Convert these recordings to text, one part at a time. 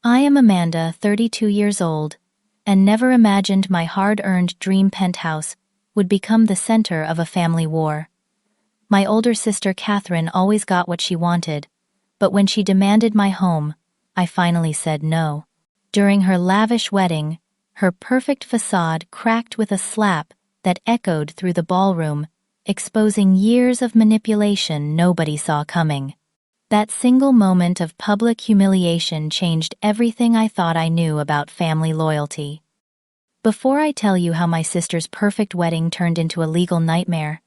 I am Amanda, 32 years old, and never imagined my hard-earned dream penthouse would become the center of a family war. My older sister Katherine always got what she wanted, but when she demanded my home, I finally said no. During her lavish wedding, her perfect facade cracked with a slap that echoed through the ballroom, exposing years of manipulation nobody saw coming. That single moment of public humiliation changed everything I thought I knew about family loyalty. Before I tell you how my sister's perfect wedding turned into a legal nightmare,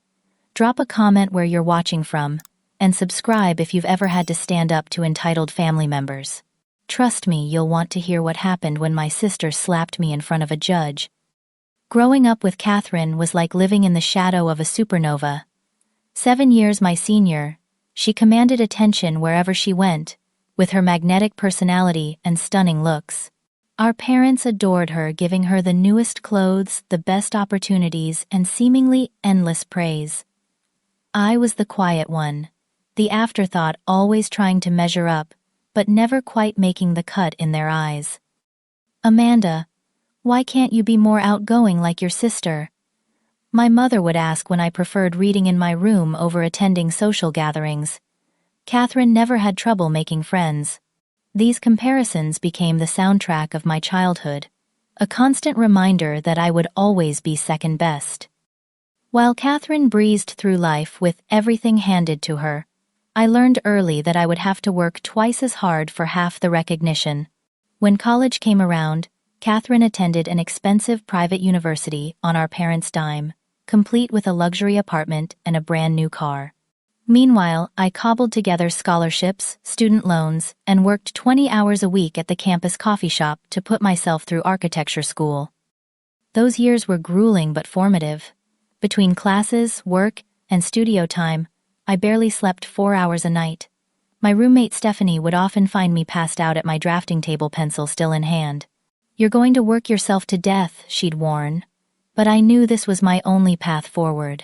drop a comment where you're watching from, and subscribe if you've ever had to stand up to entitled family members. Trust me, you'll want to hear what happened when my sister slapped me in front of a judge. Growing up with Katherine was like living in the shadow of a supernova. 7 years my senior, she commanded attention wherever she went, with her magnetic personality and stunning looks. Our parents adored her, giving her the newest clothes, the best opportunities, and seemingly endless praise. I was the quiet one, the afterthought, always trying to measure up, but never quite making the cut in their eyes. "Amanda, why can't you be more outgoing like your sister?" My mother would ask when I preferred reading in my room over attending social gatherings. Katherine never had trouble making friends. These comparisons became the soundtrack of my childhood, a constant reminder that I would always be second best. While Katherine breezed through life with everything handed to her, I learned early that I would have to work twice as hard for half the recognition. When college came around, Katherine attended an expensive private university on our parents' dime, complete with a luxury apartment and a brand new car. Meanwhile, I cobbled together scholarships, student loans, and worked 20 hours a week at the campus coffee shop to put myself through architecture school. Those years were grueling but formative. Between classes, work, and studio time, I barely slept 4 hours a night. My roommate Stephanie would often find me passed out at my drafting table, pencil still in hand. "You're going to work yourself to death," she'd warn. But I knew this was my only path forward.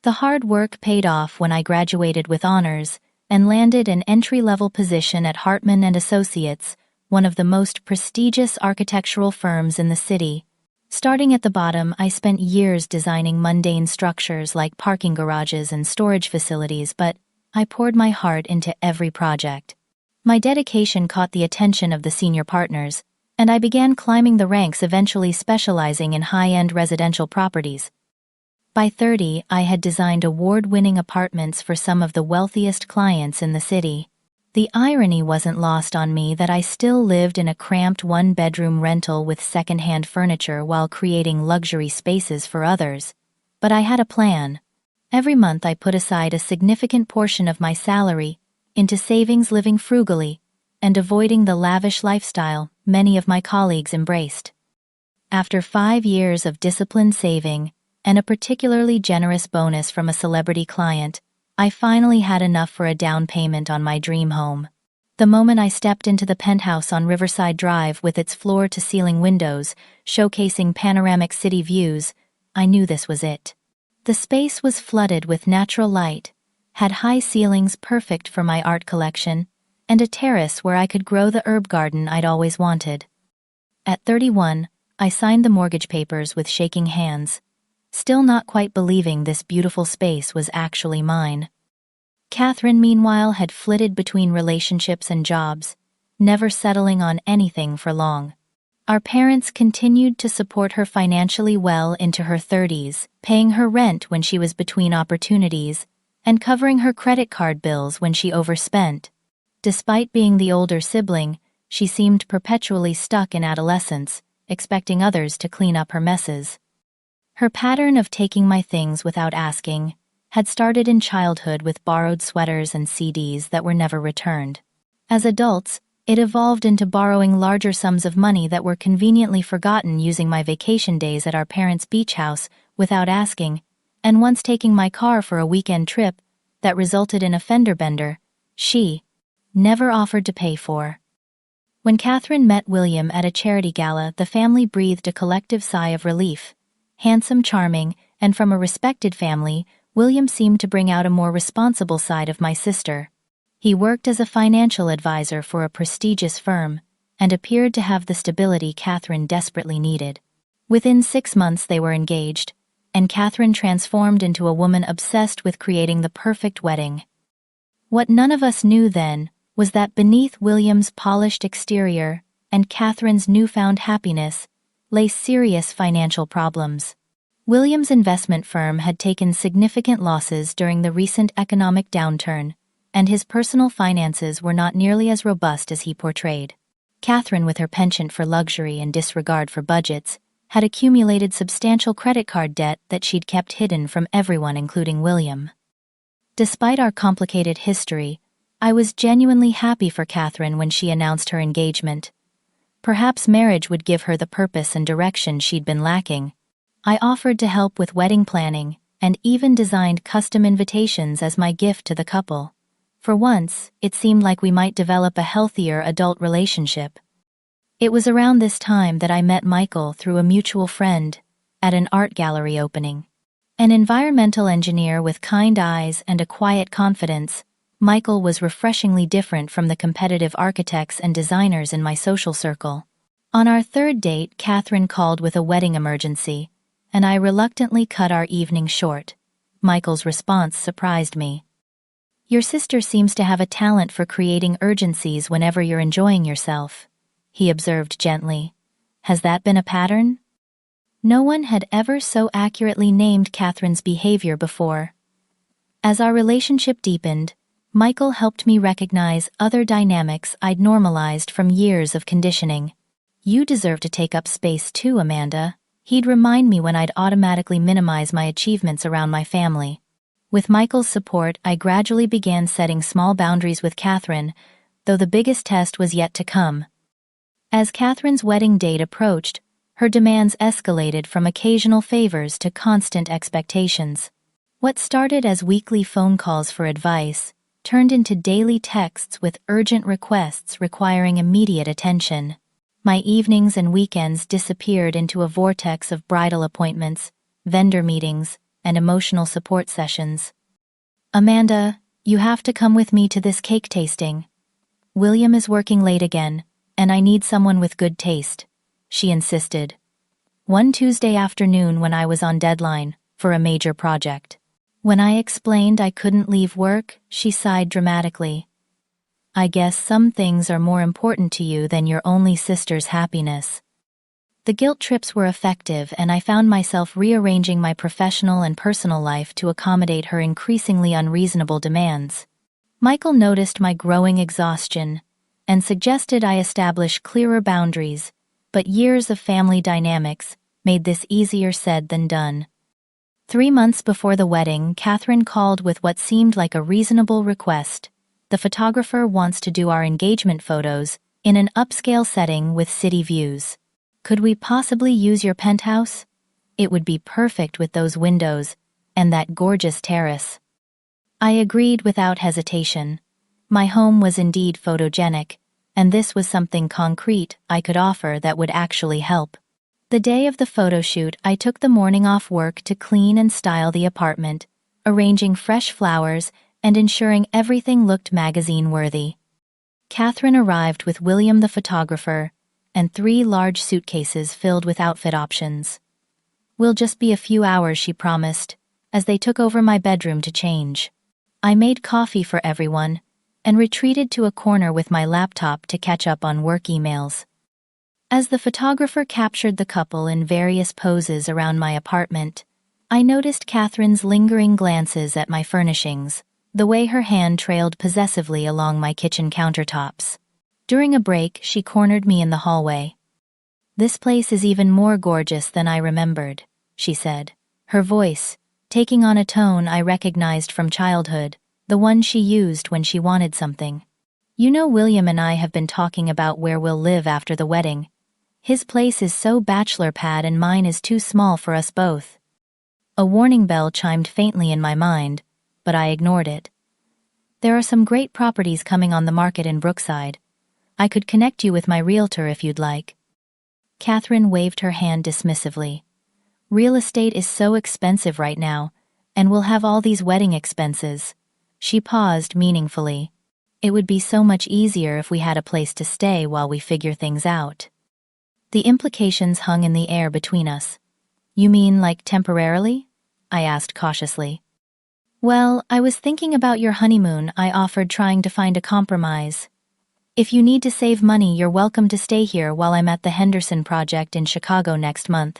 The hard work paid off when I graduated with honors and landed an entry-level position at Hartman & Associates, one of the most prestigious architectural firms in the city. Starting at the bottom, I spent years designing mundane structures like parking garages and storage facilities, but I poured my heart into every project. My dedication caught the attention of the senior partners, and I began climbing the ranks, eventually specializing in high-end residential properties. By 30, I had designed award-winning apartments for some of the wealthiest clients in the city. The irony wasn't lost on me that I still lived in a cramped one-bedroom rental with second-hand furniture while creating luxury spaces for others. But I had a plan. Every month I put aside a significant portion of my salary into savings, living frugally, and avoiding the lavish lifestyle many of my colleagues embraced. After 5 years of disciplined saving and a particularly generous bonus from a celebrity client, I finally had enough for a down payment on my dream home. The moment I stepped into the penthouse on Riverside Drive with its floor-to-ceiling windows showcasing panoramic city views, I knew this was it. The space was flooded with natural light, had high ceilings perfect for my art collection, and a terrace where I could grow the herb garden I'd always wanted. At 31, I signed the mortgage papers with shaking hands, still not quite believing this beautiful space was actually mine. Katherine, meanwhile, had flitted between relationships and jobs, never settling on anything for long. Our parents continued to support her financially well into her 30s, paying her rent when she was between opportunities, and covering her credit card bills when she overspent. Despite being the older sibling, she seemed perpetually stuck in adolescence, expecting others to clean up her messes. Her pattern of taking my things without asking had started in childhood with borrowed sweaters and CDs that were never returned. As adults, it evolved into borrowing larger sums of money that were conveniently forgotten, using my vacation days at our parents' beach house without asking, and once taking my car for a weekend trip that resulted in a fender bender she never offered to pay for. When Katherine met William at a charity gala, the family breathed a collective sigh of relief. Handsome, charming, and from a respected family, William seemed to bring out a more responsible side of my sister. He worked as a financial advisor for a prestigious firm, and appeared to have the stability Katherine desperately needed. Within 6 months they were engaged, and Katherine transformed into a woman obsessed with creating the perfect wedding. What none of us knew then was that beneath William's polished exterior and Katherine's newfound happiness lay serious financial problems. William's investment firm had taken significant losses during the recent economic downturn, and his personal finances were not nearly as robust as he portrayed. Katherine, with her penchant for luxury and disregard for budgets, had accumulated substantial credit card debt that she'd kept hidden from everyone, including William. Despite our complicated history, I was genuinely happy for Katherine when she announced her engagement. Perhaps marriage would give her the purpose and direction she'd been lacking. I offered to help with wedding planning and even designed custom invitations as my gift to the couple. For once, it seemed like we might develop a healthier adult relationship. It was around this time that I met Michael through a mutual friend at an art gallery opening. An environmental engineer with kind eyes and a quiet confidence, Michael was refreshingly different from the competitive architects and designers in my social circle. On our third date, Katherine called with a wedding emergency, and I reluctantly cut our evening short. Michael's response surprised me. "Your sister seems to have a talent for creating urgencies whenever you're enjoying yourself," he observed gently. "Has that been a pattern?" No one had ever so accurately named Katherine's behavior before. As our relationship deepened, Michael helped me recognize other dynamics I'd normalized from years of conditioning. "You deserve to take up space too, Amanda," he'd remind me when I'd automatically minimize my achievements around my family. With Michael's support, I gradually began setting small boundaries with Katherine, though the biggest test was yet to come. As Katherine's wedding date approached, her demands escalated from occasional favors to constant expectations. What started as weekly phone calls for advice turned into daily texts with urgent requests requiring immediate attention. My evenings and weekends disappeared into a vortex of bridal appointments, vendor meetings, and emotional support sessions. "Amanda, you have to come with me to this cake tasting. William is working late again, and I need someone with good taste," she insisted. One Tuesday afternoon when I was on deadline for a major project. When I explained I couldn't leave work, she sighed dramatically. "I guess some things are more important to you than your only sister's happiness." The guilt trips were effective, and I found myself rearranging my professional and personal life to accommodate her increasingly unreasonable demands. Michael noticed my growing exhaustion and suggested I establish clearer boundaries, but years of family dynamics made this easier said than done. 3 months before the wedding, Katherine called with what seemed like a reasonable request. "The photographer wants to do our engagement photos in an upscale setting with city views. Could we possibly use your penthouse? It would be perfect with those windows and that gorgeous terrace." I agreed without hesitation. My home was indeed photogenic, and this was something concrete I could offer that would actually help. The day of the photoshoot, I took the morning off work to clean and style the apartment, arranging fresh flowers and ensuring everything looked magazine-worthy. Katherine arrived with William the photographer and 3 large suitcases filled with outfit options. "We'll just be a few hours," she promised, as they took over my bedroom to change. I made coffee for everyone and retreated to a corner with my laptop to catch up on work emails. As the photographer captured the couple in various poses around my apartment, I noticed Katherine's lingering glances at my furnishings, the way her hand trailed possessively along my kitchen countertops. During a break, she cornered me in the hallway. "This place is even more gorgeous than I remembered," she said, her voice taking on a tone I recognized from childhood, the one she used when she wanted something. "You know, William and I have been talking about where we'll live after the wedding. His place is so bachelor pad and mine is too small for us both." A warning bell chimed faintly in my mind, but I ignored it. "There are some great properties coming on the market in Brookside. I could connect you with my realtor if you'd like." Katherine waved her hand dismissively. "Real estate is so expensive right now, and we'll have all these wedding expenses." She paused meaningfully. It would be so much easier if we had a place to stay while we figure things out. The implications hung in the air between us. You mean like temporarily? I asked cautiously. Well, I was thinking about your honeymoon. I offered, trying to find a compromise. If you need to save money, you're welcome to stay here while I'm at the Henderson project in Chicago next month.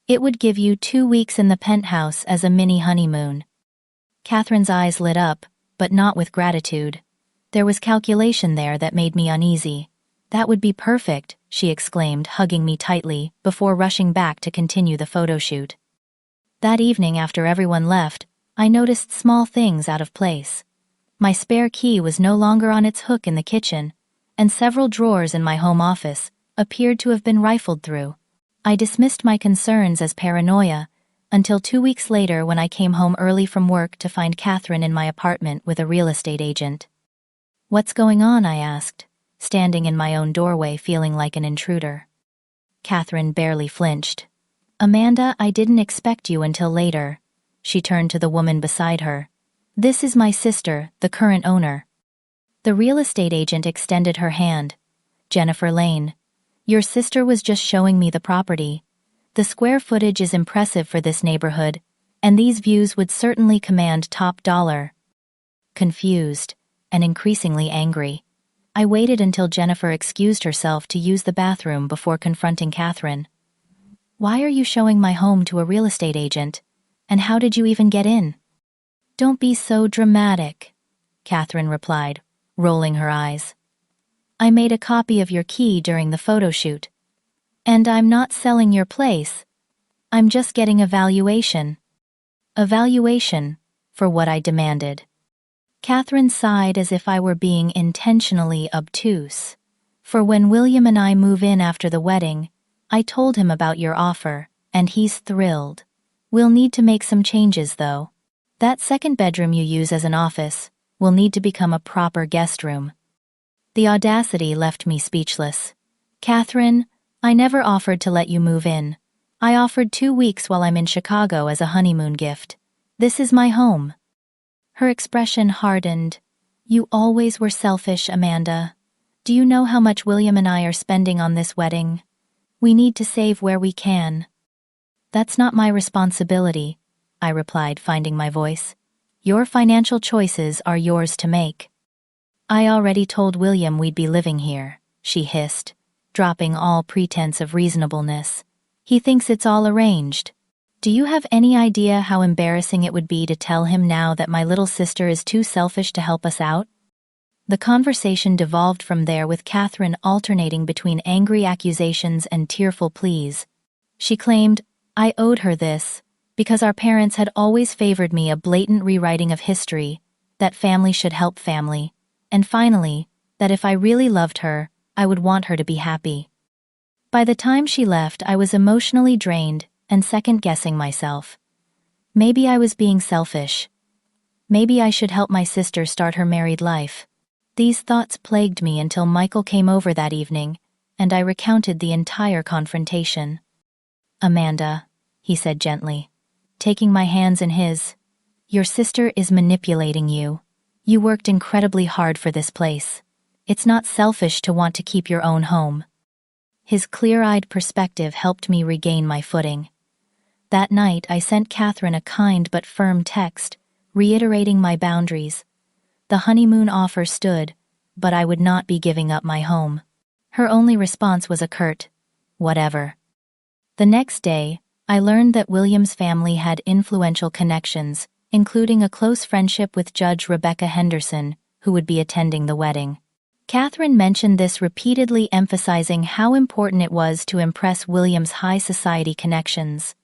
It would give you 2 weeks in the penthouse as a mini honeymoon. Catherine's eyes lit up, but not with gratitude. There was calculation there that made me uneasy. That would be perfect, she exclaimed, hugging me tightly, before rushing back to continue the photoshoot. That evening, after everyone left, I noticed small things out of place. My spare key was no longer on its hook in the kitchen, and several drawers in my home office appeared to have been rifled through. I dismissed my concerns as paranoia, until 2 weeks later when I came home early from work to find Katherine in my apartment with a real estate agent. What's going on? I asked, standing in my own doorway feeling like an intruder. Katherine barely flinched. Amanda, I didn't expect you until later. She turned to the woman beside her. This is my sister, the current owner. The real estate agent extended her hand. Jennifer Lane. Your sister was just showing me the property. The square footage is impressive for this neighborhood, and these views would certainly command top dollar. Confused, and increasingly angry, I waited until Jennifer excused herself to use the bathroom before confronting Katherine. Why are you showing my home to a real estate agent? And how did you even get in? Don't be so dramatic, Katherine replied, rolling her eyes. I made a copy of your key during the photo shoot. And I'm not selling your place. I'm just getting a valuation. A valuation for what I demanded. Katherine sighed as if I were being intentionally obtuse. For when William and I move in after the wedding, I told him about your offer, and he's thrilled. We'll need to make some changes though. That second bedroom you use as an office will need to become a proper guest room. The audacity left me speechless. Katherine, I never offered to let you move in. I offered 2 weeks while I'm in Chicago as a honeymoon gift. This is my home. Her expression hardened. You always were selfish, Amanda. Do you know how much William and I are spending on this wedding? We need to save where we can. That's not my responsibility, I replied, finding my voice. Your financial choices are yours to make. I already told William we'd be living here, she hissed, dropping all pretense of reasonableness. He thinks it's all arranged. Do you have any idea how embarrassing it would be to tell him now that my little sister is too selfish to help us out? The conversation devolved from there, with Katherine alternating between angry accusations and tearful pleas. She claimed I owed her this because our parents had always favored me, a blatant rewriting of history, that family should help family, and finally, that if I really loved her, I would want her to be happy. By the time she left, I was emotionally drained and second-guessing myself. Maybe I was being selfish. Maybe I should help my sister start her married life. These thoughts plagued me until Michael came over that evening, and I recounted the entire confrontation. Amanda, he said gently, taking my hands in his, your sister is manipulating you. You worked incredibly hard for this place. It's not selfish to want to keep your own home. His clear-eyed perspective helped me regain my footing. That night, I sent Katherine a kind but firm text, reiterating my boundaries. The honeymoon offer stood, but I would not be giving up my home. Her only response was a curt, whatever. The next day, I learned that William's family had influential connections, including a close friendship with Judge Rebecca Henderson, who would be attending the wedding. Katherine mentioned this repeatedly, emphasizing how important it was to impress William's high society connections.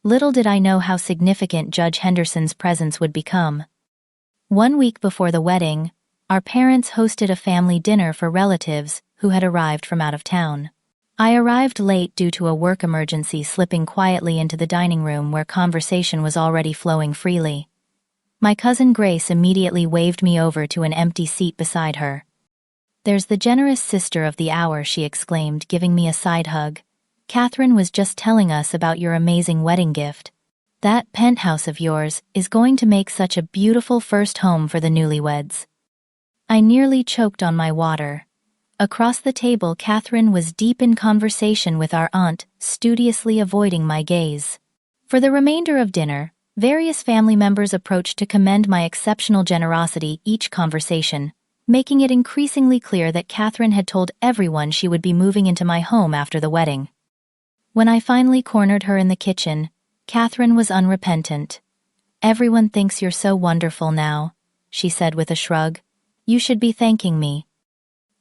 Little did I know how significant Judge Henderson's presence would become. 1 week before the wedding, our parents hosted a family dinner for relatives who had arrived from out of town. I arrived late due to a work emergency, slipping quietly into the dining room where conversation was already flowing freely. My cousin Grace immediately waved me over to an empty seat beside her. There's the generous sister of the hour, she exclaimed, giving me a side hug. Katherine was just telling us about your amazing wedding gift. That penthouse of yours is going to make such a beautiful first home for the newlyweds. I nearly choked on my water. Across the table, Katherine was deep in conversation with our aunt, studiously avoiding my gaze. For the remainder of dinner, various family members approached to commend my exceptional generosity each conversation, making it increasingly clear that Katherine had told everyone she would be moving into my home after the wedding. When I finally cornered her in the kitchen, Katherine was unrepentant. "Everyone thinks you're so wonderful now," she said with a shrug. "You should be thanking me."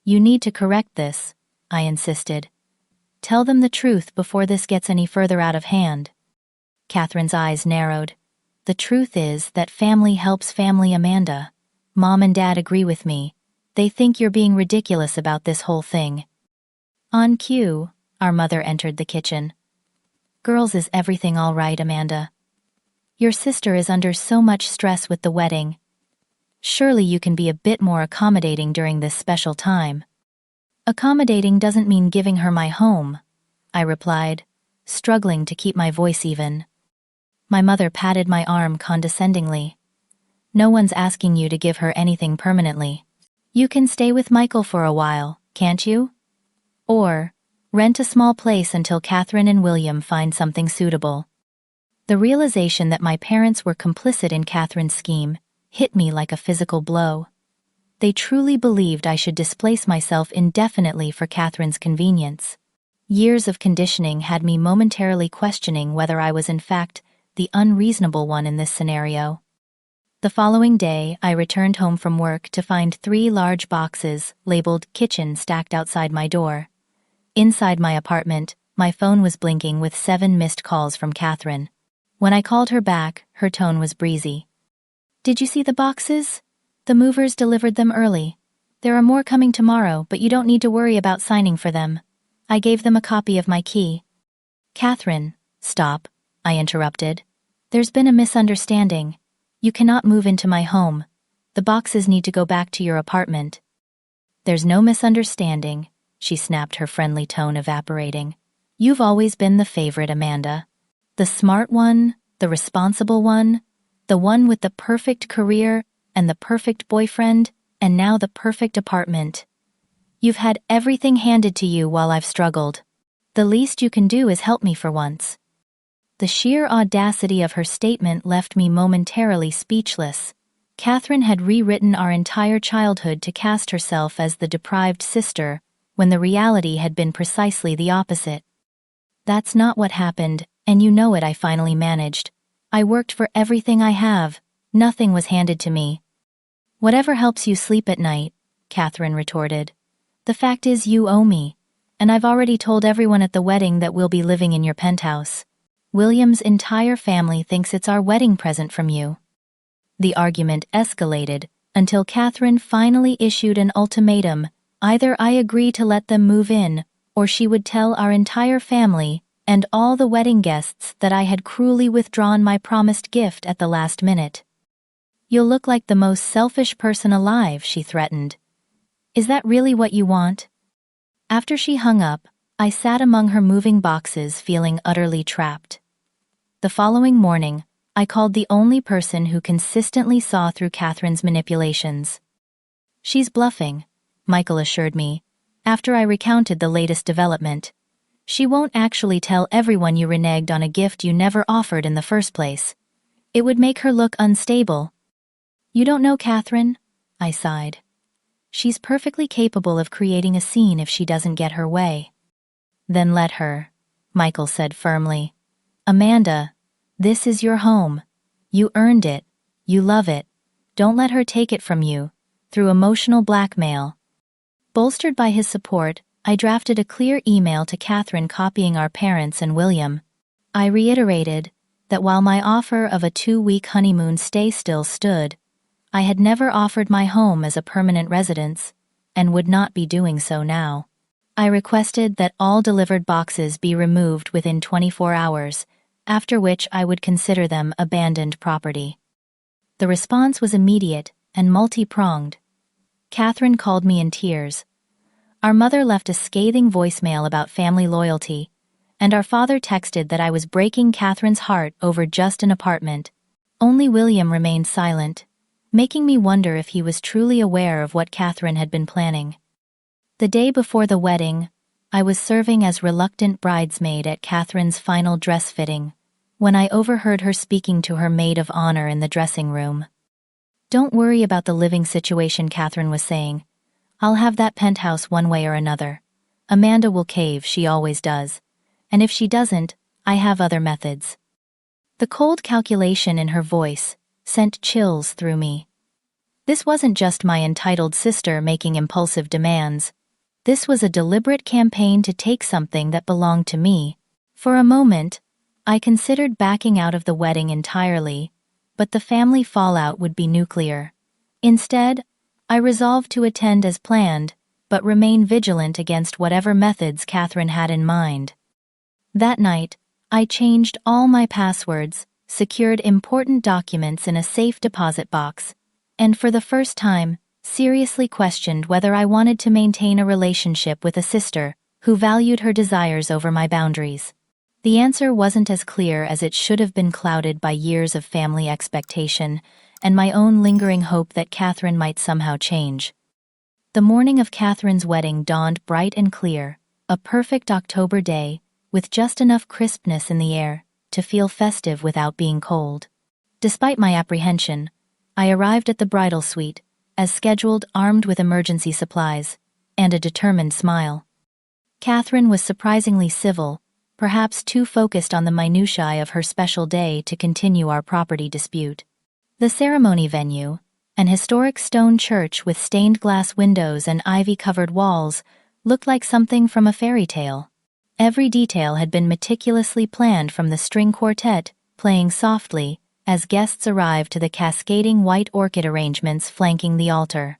"You need to correct this," I insisted. "Tell them the truth before this gets any further out of hand." Katherine's eyes narrowed. "The truth is that family helps family, Amanda. Mom and Dad agree with me. They think you're being ridiculous about this whole thing." On cue, our mother entered the kitchen. "Girls, is everything all right, Amanda? Your sister is under so much stress with the wedding. Surely you can be a bit more accommodating during this special time." "Accommodating doesn't mean giving her my home," I replied, struggling to keep my voice even. My mother patted my arm condescendingly. "No one's asking you to give her anything permanently. You can stay with Michael for a while, can't you? Or rent a small place until Katherine and William find something suitable." The realization that my parents were complicit in Katherine's scheme hit me like a physical blow. They truly believed I should displace myself indefinitely for Katherine's convenience. Years of conditioning had me momentarily questioning whether I was in fact the unreasonable one in this scenario. The following day, I returned home from work to find 3 large boxes labeled "Kitchen" stacked outside my door. Inside my apartment, my phone was blinking with 7 missed calls from Katherine. When I called her back, her tone was breezy. "Did you see the boxes? The movers delivered them early. There are more coming tomorrow, but you don't need to worry about signing for them. I gave them a copy of my key." "Katherine, stop," I interrupted. "There's been a misunderstanding. You cannot move into my home. The boxes need to go back to your apartment." "There's no misunderstanding," she snapped, her friendly tone evaporating. "You've always been the favorite, Amanda. The smart one, the responsible one, the one with the perfect career and the perfect boyfriend, and now the perfect apartment. You've had everything handed to you while I've struggled. The least you can do is help me for once." The sheer audacity of her statement left me momentarily speechless. Katherine had rewritten our entire childhood to cast herself as the deprived sister, when the reality had been precisely the opposite. "That's not what happened, and you know it," I finally managed. "I worked for everything I have. Nothing was handed to me." "Whatever helps you sleep at night," Katherine retorted. "The fact is you owe me, and I've already told everyone at the wedding that we'll be living in your penthouse. William's entire family thinks it's our wedding present from you." The argument escalated until Katherine finally issued an ultimatum. Either I agree to let them move in, or she would tell our entire family and all the wedding guests that I had cruelly withdrawn my promised gift at the last minute. "You'll look like the most selfish person alive," she threatened. "Is that really what you want?" After she hung up, I sat among her moving boxes feeling utterly trapped. The following morning, I called the only person who consistently saw through Katherine's manipulations. "She's bluffing," Michael assured me, after I recounted the latest development. "She won't actually tell everyone you reneged on a gift you never offered in the first place. It would make her look unstable." "You don't know Katherine," I sighed. "She's perfectly capable of creating a scene if she doesn't get her way." "Then let her," Michael said firmly. "Amanda, this is your home. You earned it. You love it. Don't let her take it from you, through emotional blackmail." Bolstered by his support, I drafted a clear email to Katherine copying our parents and William. I reiterated that while my offer of a 2-week honeymoon stay still stood, I had never offered my home as a permanent residence, and would not be doing so now. I requested that all delivered boxes be removed within 24 hours, after which I would consider them abandoned property. The response was immediate and multi-pronged. Katherine called me in tears. Our mother left a scathing voicemail about family loyalty, and our father texted that I was breaking Katherine's heart over just an apartment. Only William remained silent. making me wonder if he was truly aware of what Katherine had been planning. The day before the wedding, I was serving as reluctant bridesmaid at Katherine's final dress fitting, when I overheard her speaking to her maid of honor in the dressing room. "Don't worry about the living situation," Katherine was saying. "I'll have that penthouse one way or another. Amanda will cave, she always does. And if she doesn't, I have other methods." The cold calculation in her voice sent chills through me. This wasn't just my entitled sister making impulsive demands. This was a deliberate campaign to take something that belonged to me. For a moment, I considered backing out of the wedding entirely, but the family fallout would be nuclear. Instead, I resolved to attend as planned, but remain vigilant against whatever methods Katherine had in mind. That night, I changed all my passwords, secured important documents in a safe deposit box, and for the first time, seriously questioned whether I wanted to maintain a relationship with a sister who valued her desires over my boundaries. The answer wasn't as clear as it should have been, clouded by years of family expectation and my own lingering hope that Katherine might somehow change. The morning of Katherine's wedding dawned bright and clear, a perfect October day, with just enough crispness in the air to feel festive without being cold. Despite my apprehension, I arrived at the bridal suite, as scheduled, armed with emergency supplies and a determined smile. Katherine was surprisingly civil, perhaps too focused on the minutiae of her special day to continue our property dispute. The ceremony venue, an historic stone church with stained glass windows and ivy-covered walls, looked like something from a fairy tale. Every detail had been meticulously planned, from the string quartet playing softly as guests arrived to the cascading white orchid arrangements flanking the altar.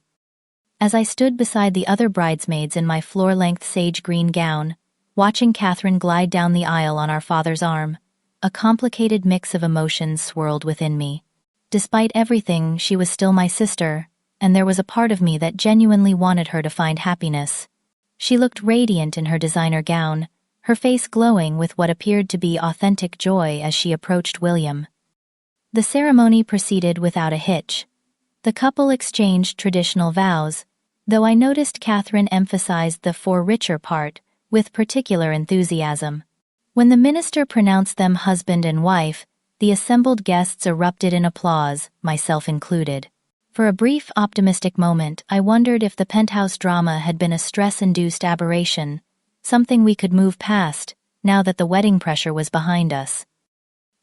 As I stood beside the other bridesmaids in my floor-length sage green gown, watching Katherine glide down the aisle on our father's arm, a complicated mix of emotions swirled within me. Despite everything, she was still my sister, and there was a part of me that genuinely wanted her to find happiness. She looked radiant in her designer gown, her face glowing with what appeared to be authentic joy as she approached William. The ceremony proceeded without a hitch. The couple exchanged traditional vows, though I noticed Katherine emphasized the "for richer" part with particular enthusiasm. When the minister pronounced them husband and wife, the assembled guests erupted in applause, myself included. For a brief, optimistic moment, I wondered if the penthouse drama had been a stress-induced aberration, something we could move past, now that the wedding pressure was behind us.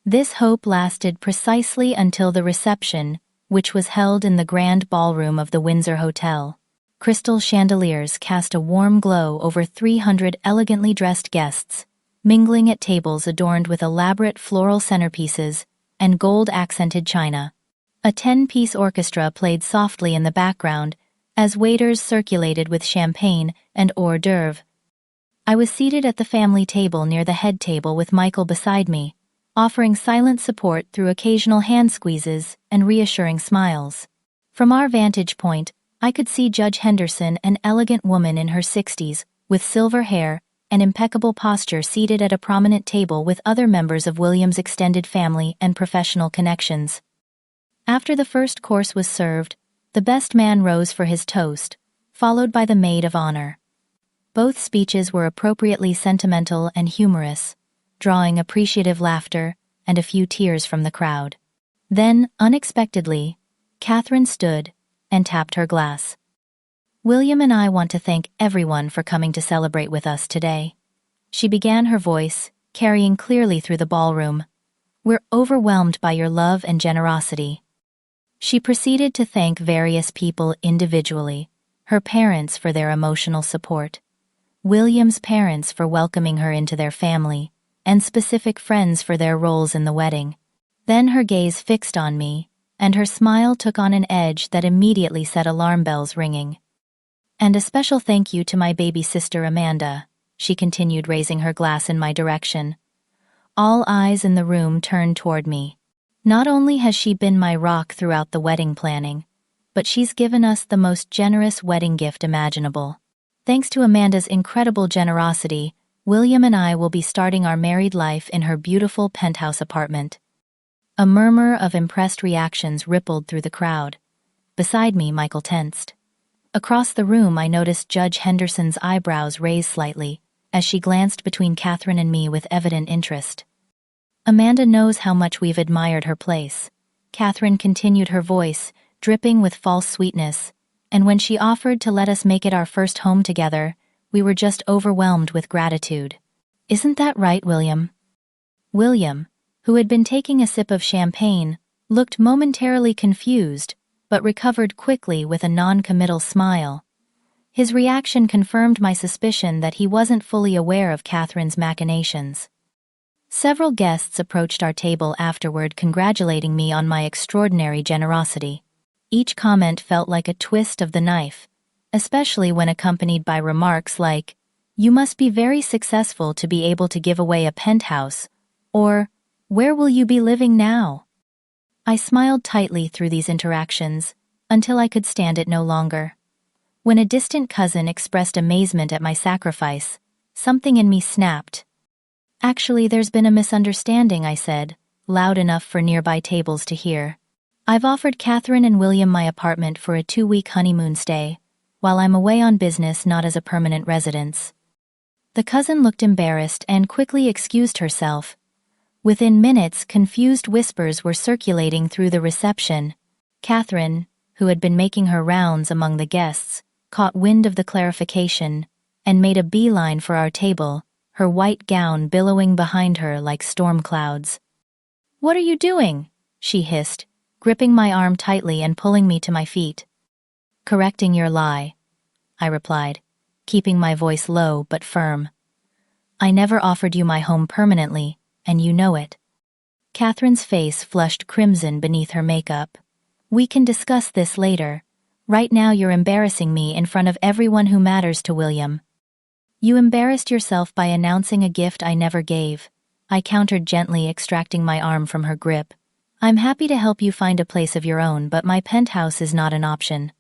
This hope lasted precisely until the reception, which was held in the grand ballroom of the Windsor Hotel. Crystal chandeliers cast a warm glow over 300 elegantly dressed guests, mingling at tables adorned with elaborate floral centerpieces and gold-accented china. A 10-piece orchestra played softly in the background as waiters circulated with champagne and hors d'oeuvre. I was seated at the family table near the head table with Michael beside me, offering silent support through occasional hand squeezes and reassuring smiles. From our vantage point, I could see Judge Henderson, an elegant woman in her 60s, with silver hair and impeccable posture, seated at a prominent table with other members of William's extended family and professional connections. After the first course was served, the best man rose for his toast, followed by the maid of honor. Both speeches were appropriately sentimental and humorous, drawing appreciative laughter and a few tears from the crowd. Then, unexpectedly, Katherine stood and tapped her glass. "William and I want to thank everyone for coming to celebrate with us today," she began, her voice carrying clearly through the ballroom. "We're overwhelmed by your love and generosity." She proceeded to thank various people individually: her parents for their emotional support, William's parents for welcoming her into their family, and specific friends for their roles in the wedding. Then her gaze fixed on me, and her smile took on an edge that immediately set alarm bells ringing. "And a special thank you to my baby sister Amanda," she continued, raising her glass in my direction. All eyes in the room turned toward me. "Not only has she been my rock throughout the wedding planning, but she's given us the most generous wedding gift imaginable. Thanks to Amanda's incredible generosity, William and I will be starting our married life in her beautiful penthouse apartment." A murmur of impressed reactions rippled through the crowd, Beside me, Michael tensed. Across the room, I noticed Judge Henderson's eyebrows raise slightly as she glanced between Katherine and me with evident interest. Amanda knows how much we've admired her place. Katherine continued, her voice dripping with false sweetness, and when she offered to let us make it our first home together, we were just overwhelmed with gratitude. Isn't that right, William? William, who had been taking a sip of champagne, looked momentarily confused, but recovered quickly with a non-committal smile. His reaction confirmed my suspicion that he wasn't fully aware of Katherine's machinations. Several guests approached our table afterward, congratulating me on my extraordinary generosity. Each comment felt like a twist of the knife, especially when accompanied by remarks like, "You must be very successful to be able to give away a penthouse," or, "Where will you be living now?" I smiled tightly through these interactions, until I could stand it no longer. When a distant cousin expressed amazement at my sacrifice, something in me snapped. "Actually, there's been a misunderstanding," I said, loud enough for nearby tables to hear. "I've offered Katherine and William my apartment for a 2-week honeymoon stay, while I'm away on business, not as a permanent residence." The cousin looked embarrassed and quickly excused herself. Within minutes, confused whispers were circulating through the reception. Katherine, who had been making her rounds among the guests, caught wind of the clarification and made a beeline for our table, her white gown billowing behind her like storm clouds. "What are you doing?" she hissed, gripping my arm tightly and pulling me to my feet. "Correcting your lie," I replied, keeping my voice low but firm. "I never offered you my home permanently, and you know it." Katherine's face flushed crimson beneath her makeup. "We can discuss this later. Right now you're embarrassing me in front of everyone who matters to William." "You embarrassed yourself by announcing a gift I never gave," I countered gently, extracting my arm from her grip. "I'm happy to help you find a place of your own, but my penthouse is not an option."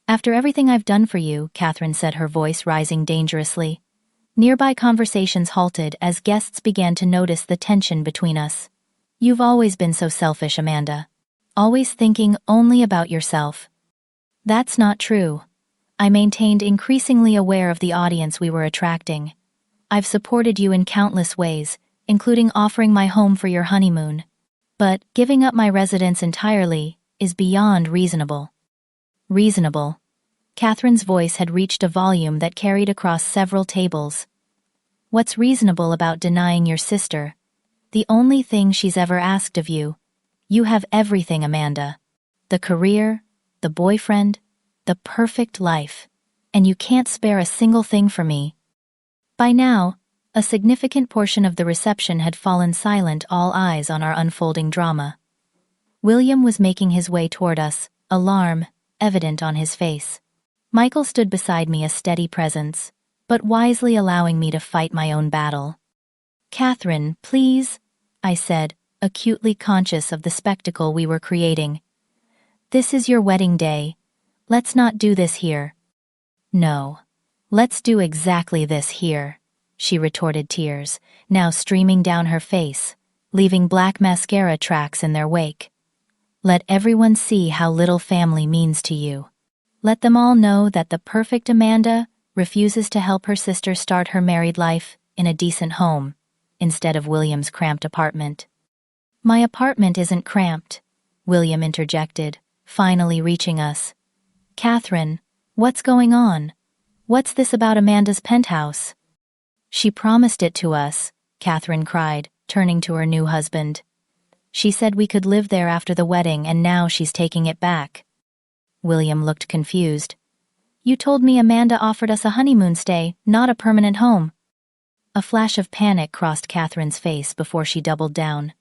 "After everything I've done for you," Katherine said, her voice rising dangerously. Nearby conversations halted as guests began to notice the tension between us. "You've always been so selfish, Amanda. Always thinking only about yourself." "That's not true," I maintained, increasingly aware of the audience we were attracting. "I've supported you in countless ways, including offering my home for your honeymoon. But giving up my residence entirely is beyond reasonable." "Reasonable?" Katherine's voice had reached a volume that carried across several tables. "What's reasonable about denying your sister the only thing she's ever asked of you? You have everything, Amanda. The career, the boyfriend, the perfect life, and you can't spare a single thing for me." By now, a significant portion of the reception had fallen silent, all eyes on our unfolding drama. William was making his way toward us, alarm evident on his face. Michael stood beside me, a steady presence, but wisely allowing me to fight my own battle. "Katherine, please," I said, acutely conscious of the spectacle we were creating. "This is your wedding day. Let's not do this here." "No, let's do exactly this here," she retorted, tears now streaming down her face, leaving black mascara tracks in their wake. "Let everyone see how little family means to you. Let them all know that the perfect Amanda refuses to help her sister start her married life in a decent home, instead of William's cramped apartment." "My apartment isn't cramped," William interjected, finally reaching us. "Katherine, what's going on? What's this about Amanda's penthouse?" "She promised it to us," Katherine cried, turning to her new husband. "She said we could live there after the wedding, and now she's taking it back." William looked confused. "You told me Amanda offered us a honeymoon stay, not a permanent home." A flash of panic crossed Katherine's face before she doubled down.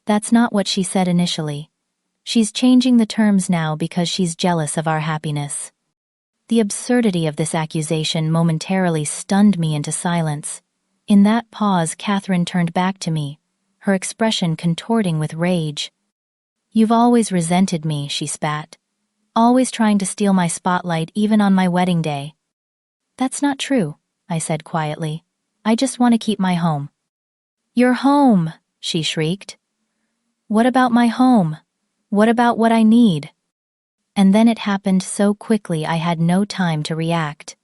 "That's not what she said initially. She's changing the terms now because she's jealous of our happiness." The absurdity of this accusation momentarily stunned me into silence. In that pause, Katherine turned back to me, her expression contorting with rage. "You've always resented me," she spat. "Always trying to steal my spotlight, even on my wedding day." "That's not true," I said quietly. "I just want to keep my home." "Your home!" she shrieked. "What about my home? What about what I need?" and then it happened so quickly I had no time to react.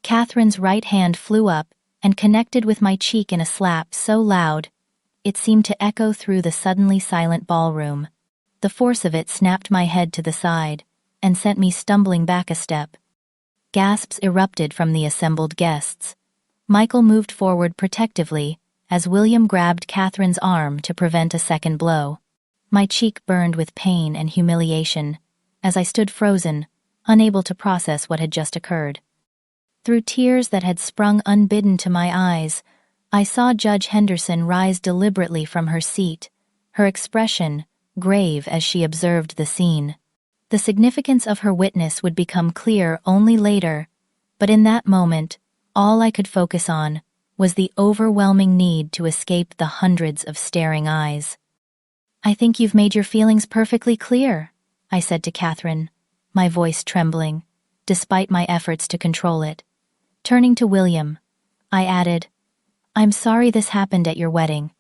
Catherine's right hand flew up and connected with my cheek in a slap so loud it seemed to echo through the suddenly silent ballroom. The force of it snapped my head to the side and sent me stumbling back a step. Gasps erupted from the assembled guests. Michael moved forward protectively as William grabbed Catherine's arm to prevent a second blow. My cheek burned with pain and humiliation as I stood frozen, unable to process what had just occurred. Through tears that had sprung unbidden to my eyes, I saw Judge Henderson rise deliberately from her seat, her expression grave as she observed the scene. The significance of her witness would become clear only later, but in that moment, all I could focus on was the overwhelming need to escape the hundreds of staring eyes. "I think you've made your feelings perfectly clear," I said to Katherine, my voice trembling, despite my efforts to control it. Turning to William, I added, "I'm sorry this happened at your wedding.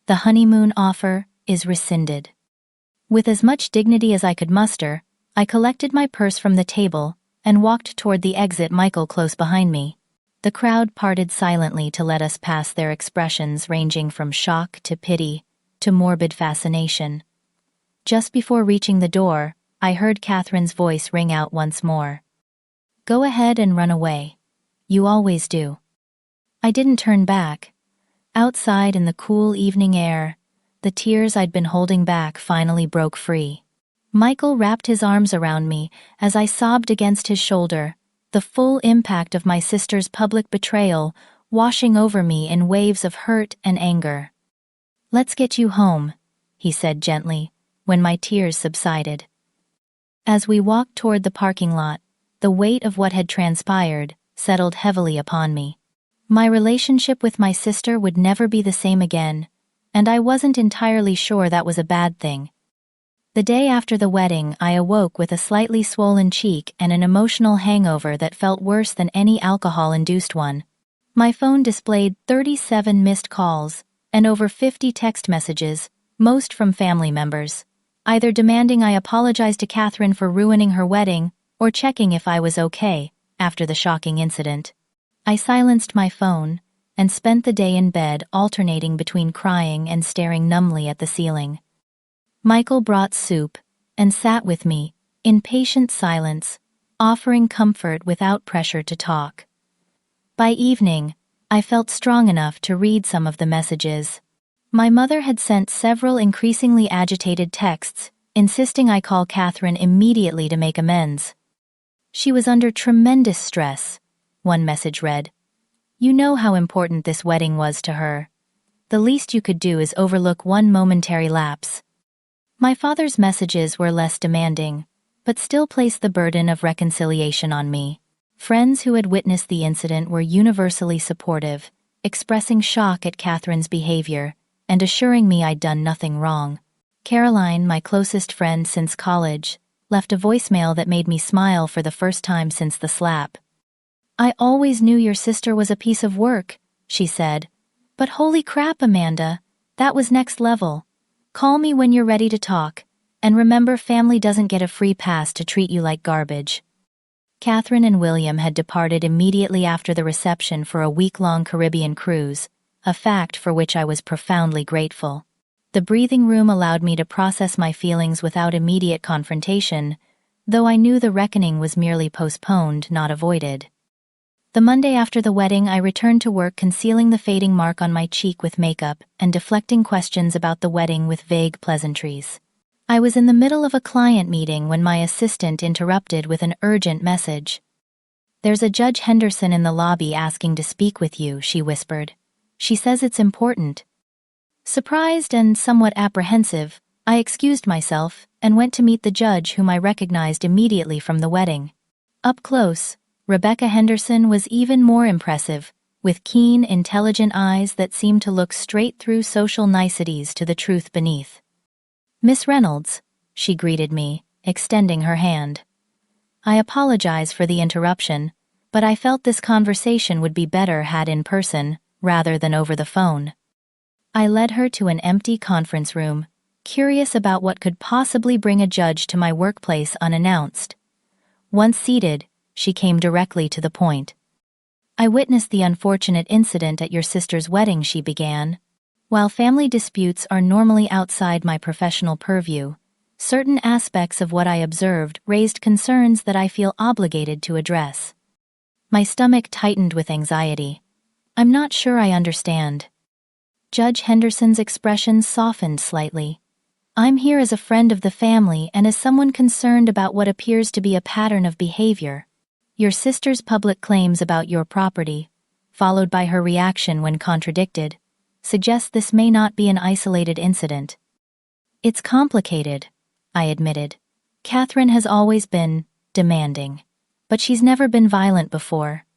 The honeymoon offer is rescinded." With as much dignity as I could muster, I collected my purse from the table and walked toward the exit, Michael close behind me. The crowd parted silently to let us pass, their expressions ranging from shock to pity to morbid fascination. Just before reaching the door, I heard Catherine's voice ring out once more. "Go ahead and run away. You always do." I didn't turn back. Outside in the cool evening air, the tears I'd been holding back finally broke free. Michael wrapped his arms around me as I sobbed against his shoulder, the full impact of my sister's public betrayal washing over me in waves of hurt and anger. "Let's get you home," he said gently, when my tears subsided. As we walked toward the parking lot, the weight of what had transpired settled heavily upon me. My relationship with my sister would never be the same again, and I wasn't entirely sure that was a bad thing. The day after the wedding, I awoke with a slightly swollen cheek and an emotional hangover that felt worse than any alcohol-induced one. My phone displayed 37 missed calls and over 50 text messages, most from family members, either demanding I apologize to Katherine for ruining her wedding or checking if I was okay after the shocking incident. I silenced my phone and spent the day in bed, alternating between crying and staring numbly at the ceiling. Michael brought soup and sat with me in patient silence, offering comfort without pressure to talk. By evening, I felt strong enough to read some of the messages. My mother had sent several increasingly agitated texts, insisting I call Katherine immediately to make amends. She was under tremendous stress, one message read. "You know how important this wedding was to her. The least you could do is overlook one momentary lapse." My father's messages were less demanding, but still placed the burden of reconciliation on me. Friends who had witnessed the incident were universally supportive, expressing shock at Katherine's behavior and assuring me I'd done nothing wrong. Caroline, my closest friend since college, left a voicemail that made me smile for the first time since the slap. "I always knew your sister was a piece of work," she said. "But holy crap, Amanda, that was next level. Call me when you're ready to talk, and remember, family doesn't get a free pass to treat you like garbage." Katherine and William had departed immediately after the reception for a week-long Caribbean cruise, a fact for which I was profoundly grateful. The breathing room allowed me to process my feelings without immediate confrontation, though I knew the reckoning was merely postponed, not avoided. The Monday after the wedding, I returned to work, concealing the fading mark on my cheek with makeup and deflecting questions about the wedding with vague pleasantries. I was in the middle of a client meeting when my assistant interrupted with an urgent message. "There's a Judge Henderson in the lobby asking to speak with you," she whispered. "She says it's important." Surprised and somewhat apprehensive, I excused myself and went to meet the judge, whom I recognized immediately from the wedding. Up close, Rebecca Henderson was even more impressive, with keen, intelligent eyes that seemed to look straight through social niceties to the truth beneath. "Miss Reynolds," she greeted me, extending her hand. I apologize for the interruption, but I felt this conversation would be better had in person, rather than over the phone. I led her to an empty conference room, curious about what could possibly bring a judge to my workplace unannounced. Once seated, she came directly to the point. "I witnessed the unfortunate incident at your sister's wedding," she began. "While family disputes are normally outside my professional purview, certain aspects of what I observed raised concerns that I feel obligated to address." My stomach tightened with anxiety. "I'm not sure I understand." Judge Henderson's expression softened slightly. "I'm here as a friend of the family and as someone concerned about what appears to be a pattern of behavior. Your sister's public claims about your property, followed by her reaction when contradicted, suggest this may not be an isolated incident." "It's complicated," I admitted. "Katherine has always been demanding, but she's never been violent before."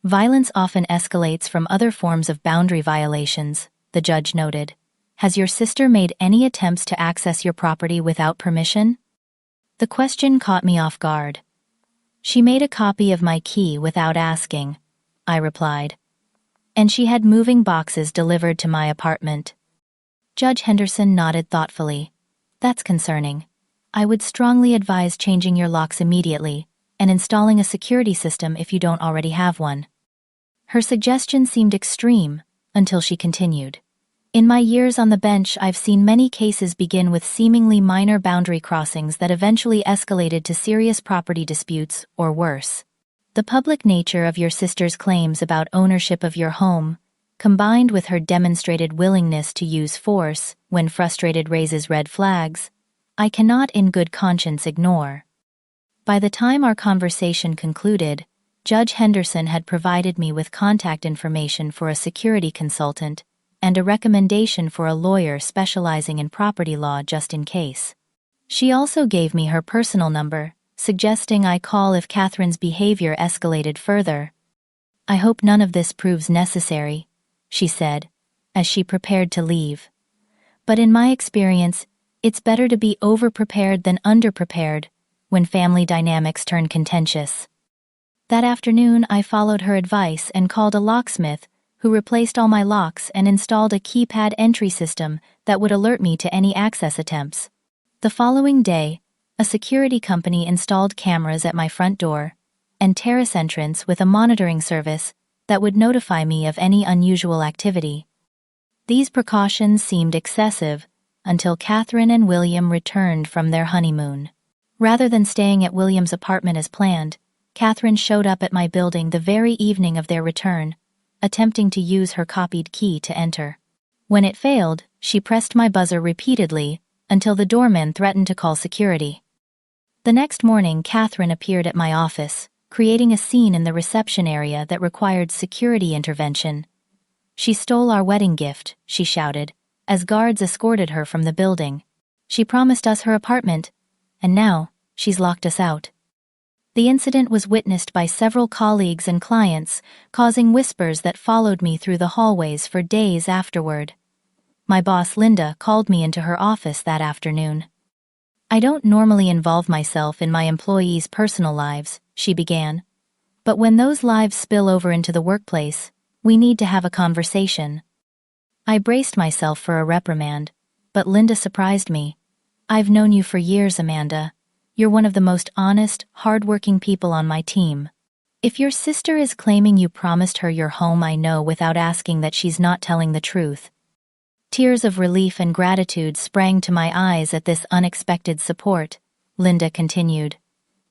"Violence often escalates from other forms of boundary violations," the judge noted. "Has your sister made any attempts to access your property without permission?" The question caught me off guard. "She made a copy of my key without asking," I replied. "And she had moving boxes delivered to my apartment." Judge Henderson nodded thoughtfully. "That's concerning. I would strongly advise changing your locks immediately and installing a security system if you don't already have one." Her suggestion seemed extreme until she continued. "In my years on the bench, I've seen many cases begin with seemingly minor boundary crossings that eventually escalated to serious property disputes or worse. The public nature of your sister's claims about ownership of your home, combined with her demonstrated willingness to use force when frustrated, raises red flags I cannot in good conscience ignore." By the time our conversation concluded, Judge Henderson had provided me with contact information for a security consultant and a recommendation for a lawyer specializing in property law just in case. She also gave me her personal number, suggesting I call if Katherine's behavior escalated further. "I hope none of this proves necessary," she said, as she prepared to leave. "But in my experience, it's better to be over-prepared than under-prepared when family dynamics turn contentious." That afternoon, I followed her advice and called a locksmith who replaced all my locks and installed a keypad entry system that would alert me to any access attempts. The following day, a security company installed cameras at my front door and terrace entrance with a monitoring service that would notify me of any unusual activity. These precautions seemed excessive until Katherine and William returned from their honeymoon. Rather than staying at William's apartment as planned, Katherine showed up at my building the very evening of their return, attempting to use her copied key to enter. When it failed, she pressed my buzzer repeatedly until the doorman threatened to call security. The next morning, Katherine appeared at my office, creating a scene in the reception area that required security intervention. "She stole our wedding gift," she shouted, as guards escorted her from the building. "She promised us her apartment, and now she's locked us out." The incident was witnessed by several colleagues and clients, causing whispers that followed me through the hallways for days afterward. My boss, Linda, called me into her office that afternoon. "I don't normally involve myself in my employees' personal lives," she began. "But when those lives spill over into the workplace, we need to have a conversation." I braced myself for a reprimand, but Linda surprised me. "I've known you for years, Amanda. You're one of the most honest, hard-working people on my team. If your sister is claiming you promised her your home, I know without asking that she's not telling the truth." Tears of relief and gratitude sprang to my eyes at this unexpected support, Linda continued.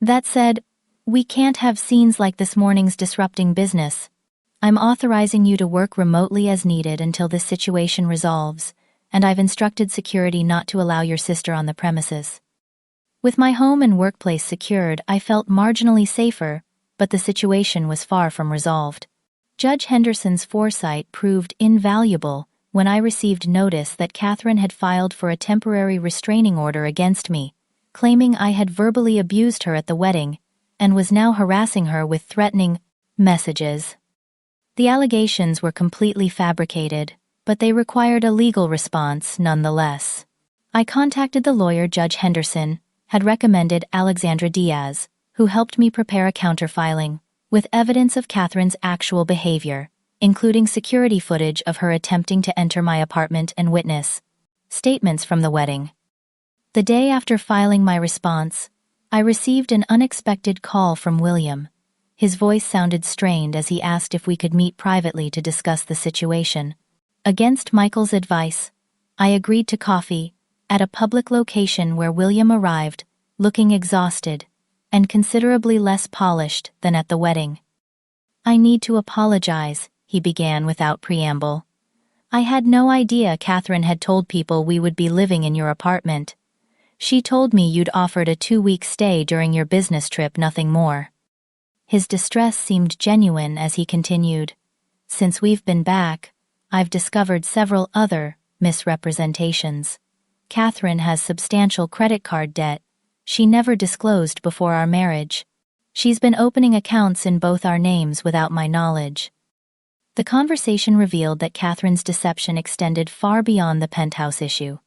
"That said, we can't have scenes like this morning's disrupting business. I'm authorizing you to work remotely as needed until this situation resolves, and I've instructed security not to allow your sister on the premises." With my home and workplace secured, I felt marginally safer, but the situation was far from resolved. Judge Henderson's foresight proved invaluable when I received notice that Katherine had filed for a temporary restraining order against me, claiming I had verbally abused her at the wedding and was now harassing her with threatening messages. The allegations were completely fabricated, but they required a legal response nonetheless. I contacted the lawyer Judge Henderson had recommended, Alexandra Diaz, who helped me prepare a counterfiling with evidence of Katherine's actual behavior, including security footage of her attempting to enter my apartment and witness statements from the wedding. The day after filing my response, I received an unexpected call from William. His voice sounded strained as he asked if we could meet privately to discuss the situation. Against Michael's advice, I agreed to coffee at a public location where William arrived, looking exhausted and considerably less polished than at the wedding. "I need to apologize," he began without preamble. "I had no idea Katherine had told people we would be living in your apartment. She told me you'd offered a 2-week stay during your business trip, nothing more." His distress seemed genuine as he continued, "Since we've been back, I've discovered several other misrepresentations. Katherine has substantial credit card debt she never disclosed before our marriage. She's been opening accounts in both our names without my knowledge." The conversation revealed that Katherine's deception extended far beyond the penthouse issue.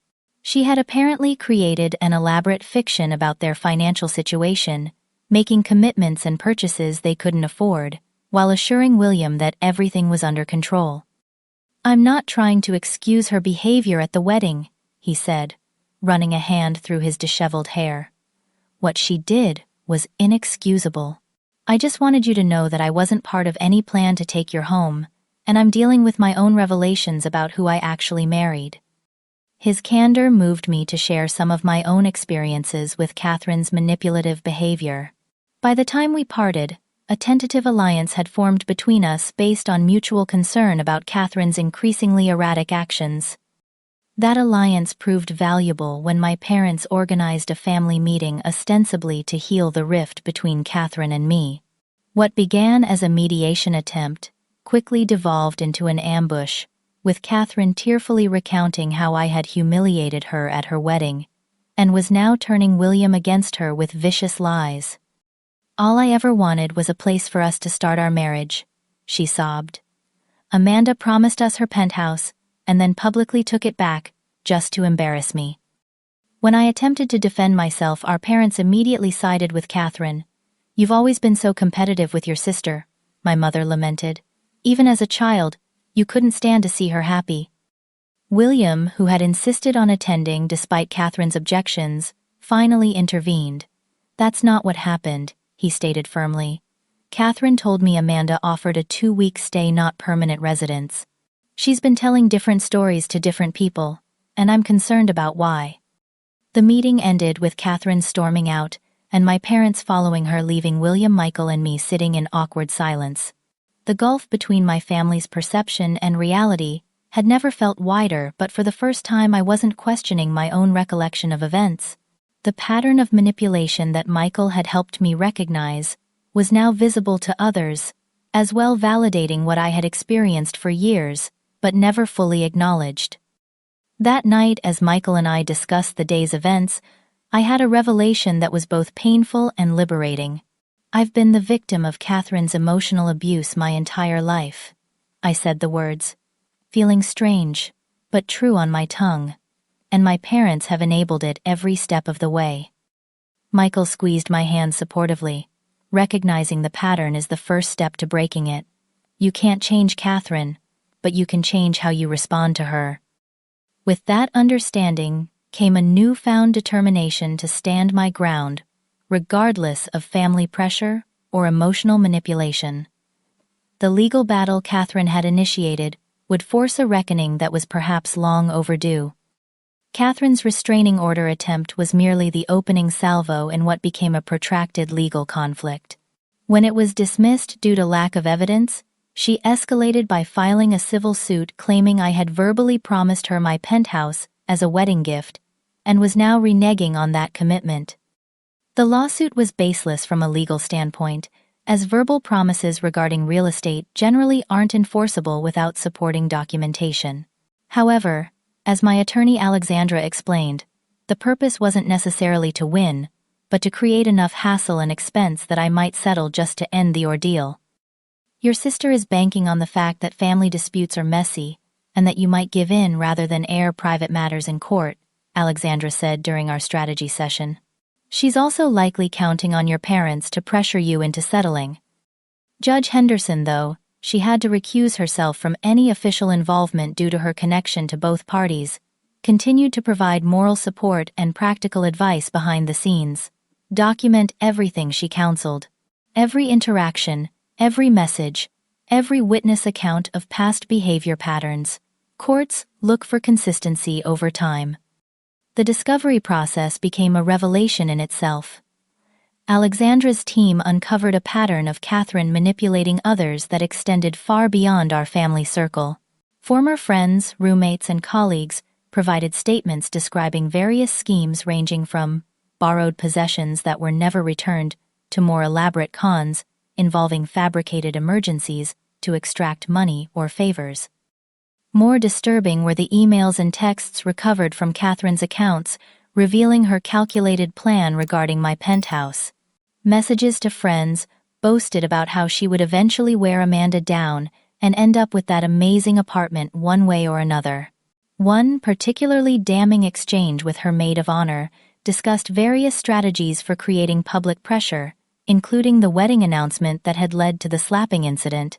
She had apparently created an elaborate fiction about their financial situation, making commitments and purchases they couldn't afford, while assuring William that everything was under control. "I'm not trying to excuse her behavior at the wedding," he said, running a hand through his disheveled hair. "What she did was inexcusable. I just wanted you to know that I wasn't part of any plan to take your home, and I'm dealing with my own revelations about who I actually married." His candor moved me to share some of my own experiences with Katherine's manipulative behavior. By the time we parted, a tentative alliance had formed between us based on mutual concern about Katherine's increasingly erratic actions. That alliance proved valuable when my parents organized a family meeting ostensibly to heal the rift between Katherine and me. What began as a mediation attempt quickly devolved into an ambush, with Katherine tearfully recounting how I had humiliated her at her wedding, and was now turning William against her with vicious lies. "All I ever wanted was a place for us to start our marriage," she sobbed. "Amanda promised us her penthouse, and then publicly took it back, just to embarrass me." When I attempted to defend myself, our parents immediately sided with Katherine. "You've always been so competitive with your sister," my mother lamented. "Even as a child, you couldn't stand to see her happy." William, who had insisted on attending despite Katherine's objections, finally intervened. "That's not what happened," he stated firmly. "Katherine told me Amanda offered a 2-week stay, not permanent residence. She's been telling different stories to different people, and I'm concerned about why." The meeting ended with Katherine storming out, and my parents following her, leaving William, Michael, and me sitting in awkward silence. The gulf between my family's perception and reality had never felt wider, but for the first time I wasn't questioning my own recollection of events. The pattern of manipulation that Michael had helped me recognize was now visible to others, as well, validating what I had experienced for years, but never fully acknowledged. That night, as Michael and I discussed the day's events, I had a revelation that was both painful and liberating. "I've been the victim of Katherine's emotional abuse my entire life." I said the words, feeling strange, but true on my tongue, and my parents have enabled it every step of the way. Michael squeezed my hand supportively. "Recognizing the pattern is the first step to breaking it. You can't change Katherine, but you can change how you respond to her." With that understanding came a newfound determination to stand my ground, regardless of family pressure or emotional manipulation. The legal battle Katherine had initiated would force a reckoning that was perhaps long overdue. Katherine's restraining order attempt was merely the opening salvo in what became a protracted legal conflict. When it was dismissed due to lack of evidence, she escalated by filing a civil suit claiming I had verbally promised her my penthouse as a wedding gift, and was now reneging on that commitment. The lawsuit was baseless from a legal standpoint, as verbal promises regarding real estate generally aren't enforceable without supporting documentation. However, as my attorney Alexandra explained, the purpose wasn't necessarily to win, but to create enough hassle and expense that I might settle just to end the ordeal. "Your sister is banking on the fact that family disputes are messy, and that you might give in rather than air private matters in court," Alexandra said during our strategy session. "She's also likely counting on your parents to pressure you into settling." Judge Henderson, though, she had to recuse herself from any official involvement due to her connection to both parties, continued to provide moral support and practical advice behind the scenes. Document everything she counseled. Every interaction, every message, every witness account of past behavior patterns. Courts look for consistency over time. The discovery process became a revelation in itself. Alexandra's team uncovered a pattern of Katherine manipulating others that extended far beyond our family circle. Former friends, roommates, and colleagues provided statements describing various schemes ranging from borrowed possessions that were never returned to more elaborate cons involving fabricated emergencies to extract money or favors. More disturbing were the emails and texts recovered from Katherine's accounts, revealing her calculated plan regarding my penthouse. Messages to friends boasted about how she would eventually wear Amanda down and end up with that amazing apartment one way or another. One particularly damning exchange with her maid of honor discussed various strategies for creating public pressure, including the wedding announcement that had led to the slapping incident.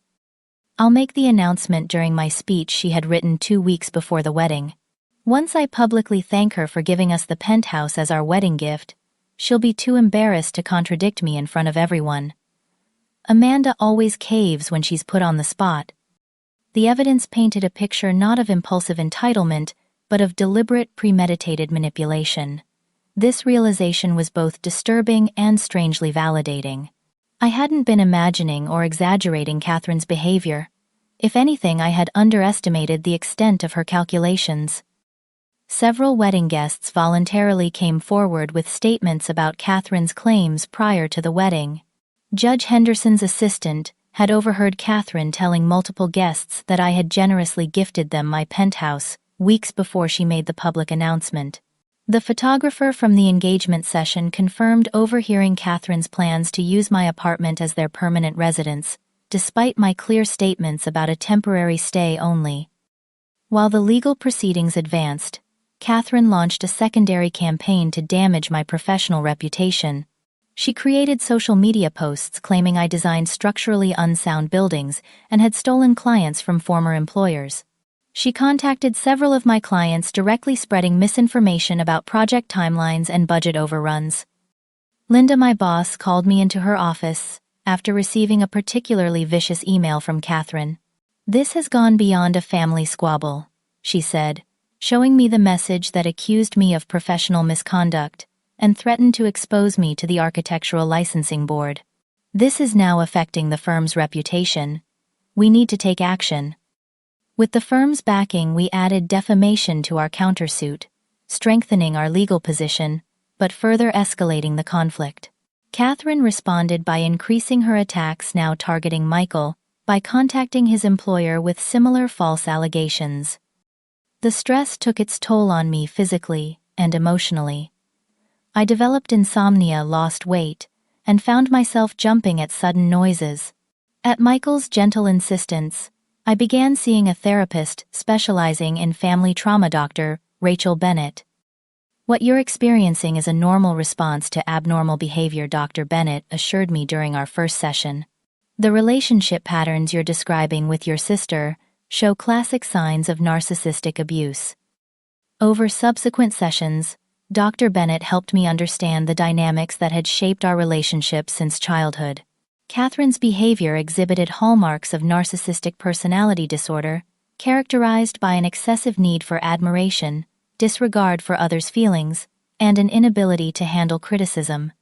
"I'll make the announcement during my speech," she had written 2 weeks before the wedding. "Once I publicly thank her for giving us the penthouse as our wedding gift, she'll be too embarrassed to contradict me in front of everyone." Amanda always caves when she's put on the spot. The evidence painted a picture not of impulsive entitlement, but of deliberate, premeditated manipulation. This realization was both disturbing and strangely validating. I hadn't been imagining or exaggerating Katherine's behavior. If anything, I had underestimated the extent of her calculations. Several wedding guests voluntarily came forward with statements about Katherine's claims prior to the wedding. Judge Henderson's assistant had overheard Katherine telling multiple guests that I had generously gifted them my penthouse weeks before she made the public announcement. The photographer from the engagement session confirmed overhearing Katherine's plans to use my apartment as their permanent residence, despite my clear statements about a temporary stay only. While the legal proceedings advanced, Katherine launched a secondary campaign to damage my professional reputation. She created social media posts claiming I designed structurally unsound buildings and had stolen clients from former employers. She contacted several of my clients directly spreading misinformation about project timelines and budget overruns. Linda, my boss, called me into her office after receiving a particularly vicious email from Katherine. "This has gone beyond a family squabble," she said, showing me the message that accused me of professional misconduct and threatened to expose me to the Architectural Licensing Board. "This is now affecting the firm's reputation. We need to take action." With the firm's backing, we added defamation to our countersuit, strengthening our legal position, but further escalating the conflict. Katherine responded by increasing her attacks, now targeting Michael, by contacting his employer with similar false allegations. The stress took its toll on me physically and emotionally. I developed insomnia, lost weight, and found myself jumping at sudden noises. At Michael's gentle insistence, I began seeing a therapist specializing in family trauma, Dr. Rachel Bennett. "What you're experiencing is a normal response to abnormal behavior," Dr. Bennett assured me during our first session. "The relationship patterns you're describing with your sister show classic signs of narcissistic abuse." Over subsequent sessions, Dr. Bennett helped me understand the dynamics that had shaped our relationship since childhood. Katherine's behavior exhibited hallmarks of narcissistic personality disorder, characterized by an excessive need for admiration, disregard for others' feelings, and an inability to handle criticism.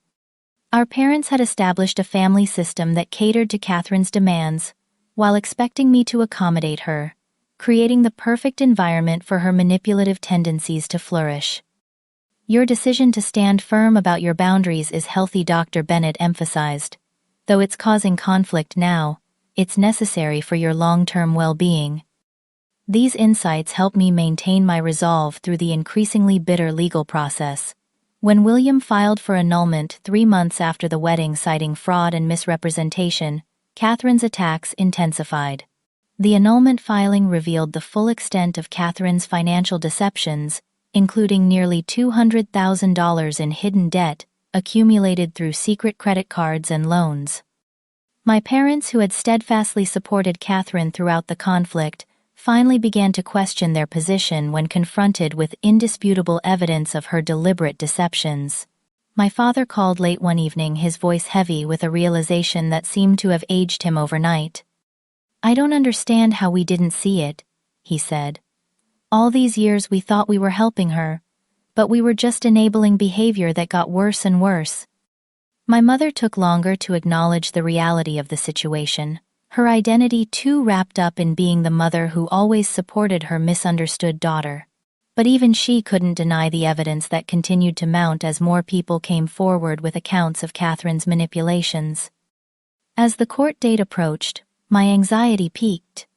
Our parents had established a family system that catered to Katherine's demands, while expecting me to accommodate her, creating the perfect environment for her manipulative tendencies to flourish. "Your decision to stand firm about your boundaries is healthy," Dr. Bennett emphasized. "Though it's causing conflict now, it's necessary for your long-term well-being." These insights help me maintain my resolve through the increasingly bitter legal process. When William filed for annulment 3 months after the wedding citing fraud and misrepresentation, Katherine's attacks intensified. The annulment filing revealed the full extent of Katherine's financial deceptions, including nearly $200,000 in hidden debt accumulated through secret credit cards and loans. My parents, who had steadfastly supported Katherine throughout the conflict, finally began to question their position when confronted with indisputable evidence of her deliberate deceptions. My father called late one evening, his voice heavy with a realization that seemed to have aged him overnight. "I don't understand how we didn't see it," he said. "All these years we thought we were helping her, but we were just enabling behavior that got worse and worse." My mother took longer to acknowledge the reality of the situation, her identity too wrapped up in being the mother who always supported her misunderstood daughter. But even she couldn't deny the evidence that continued to mount as more people came forward with accounts of Katherine's manipulations. As the court date approached, my anxiety peaked.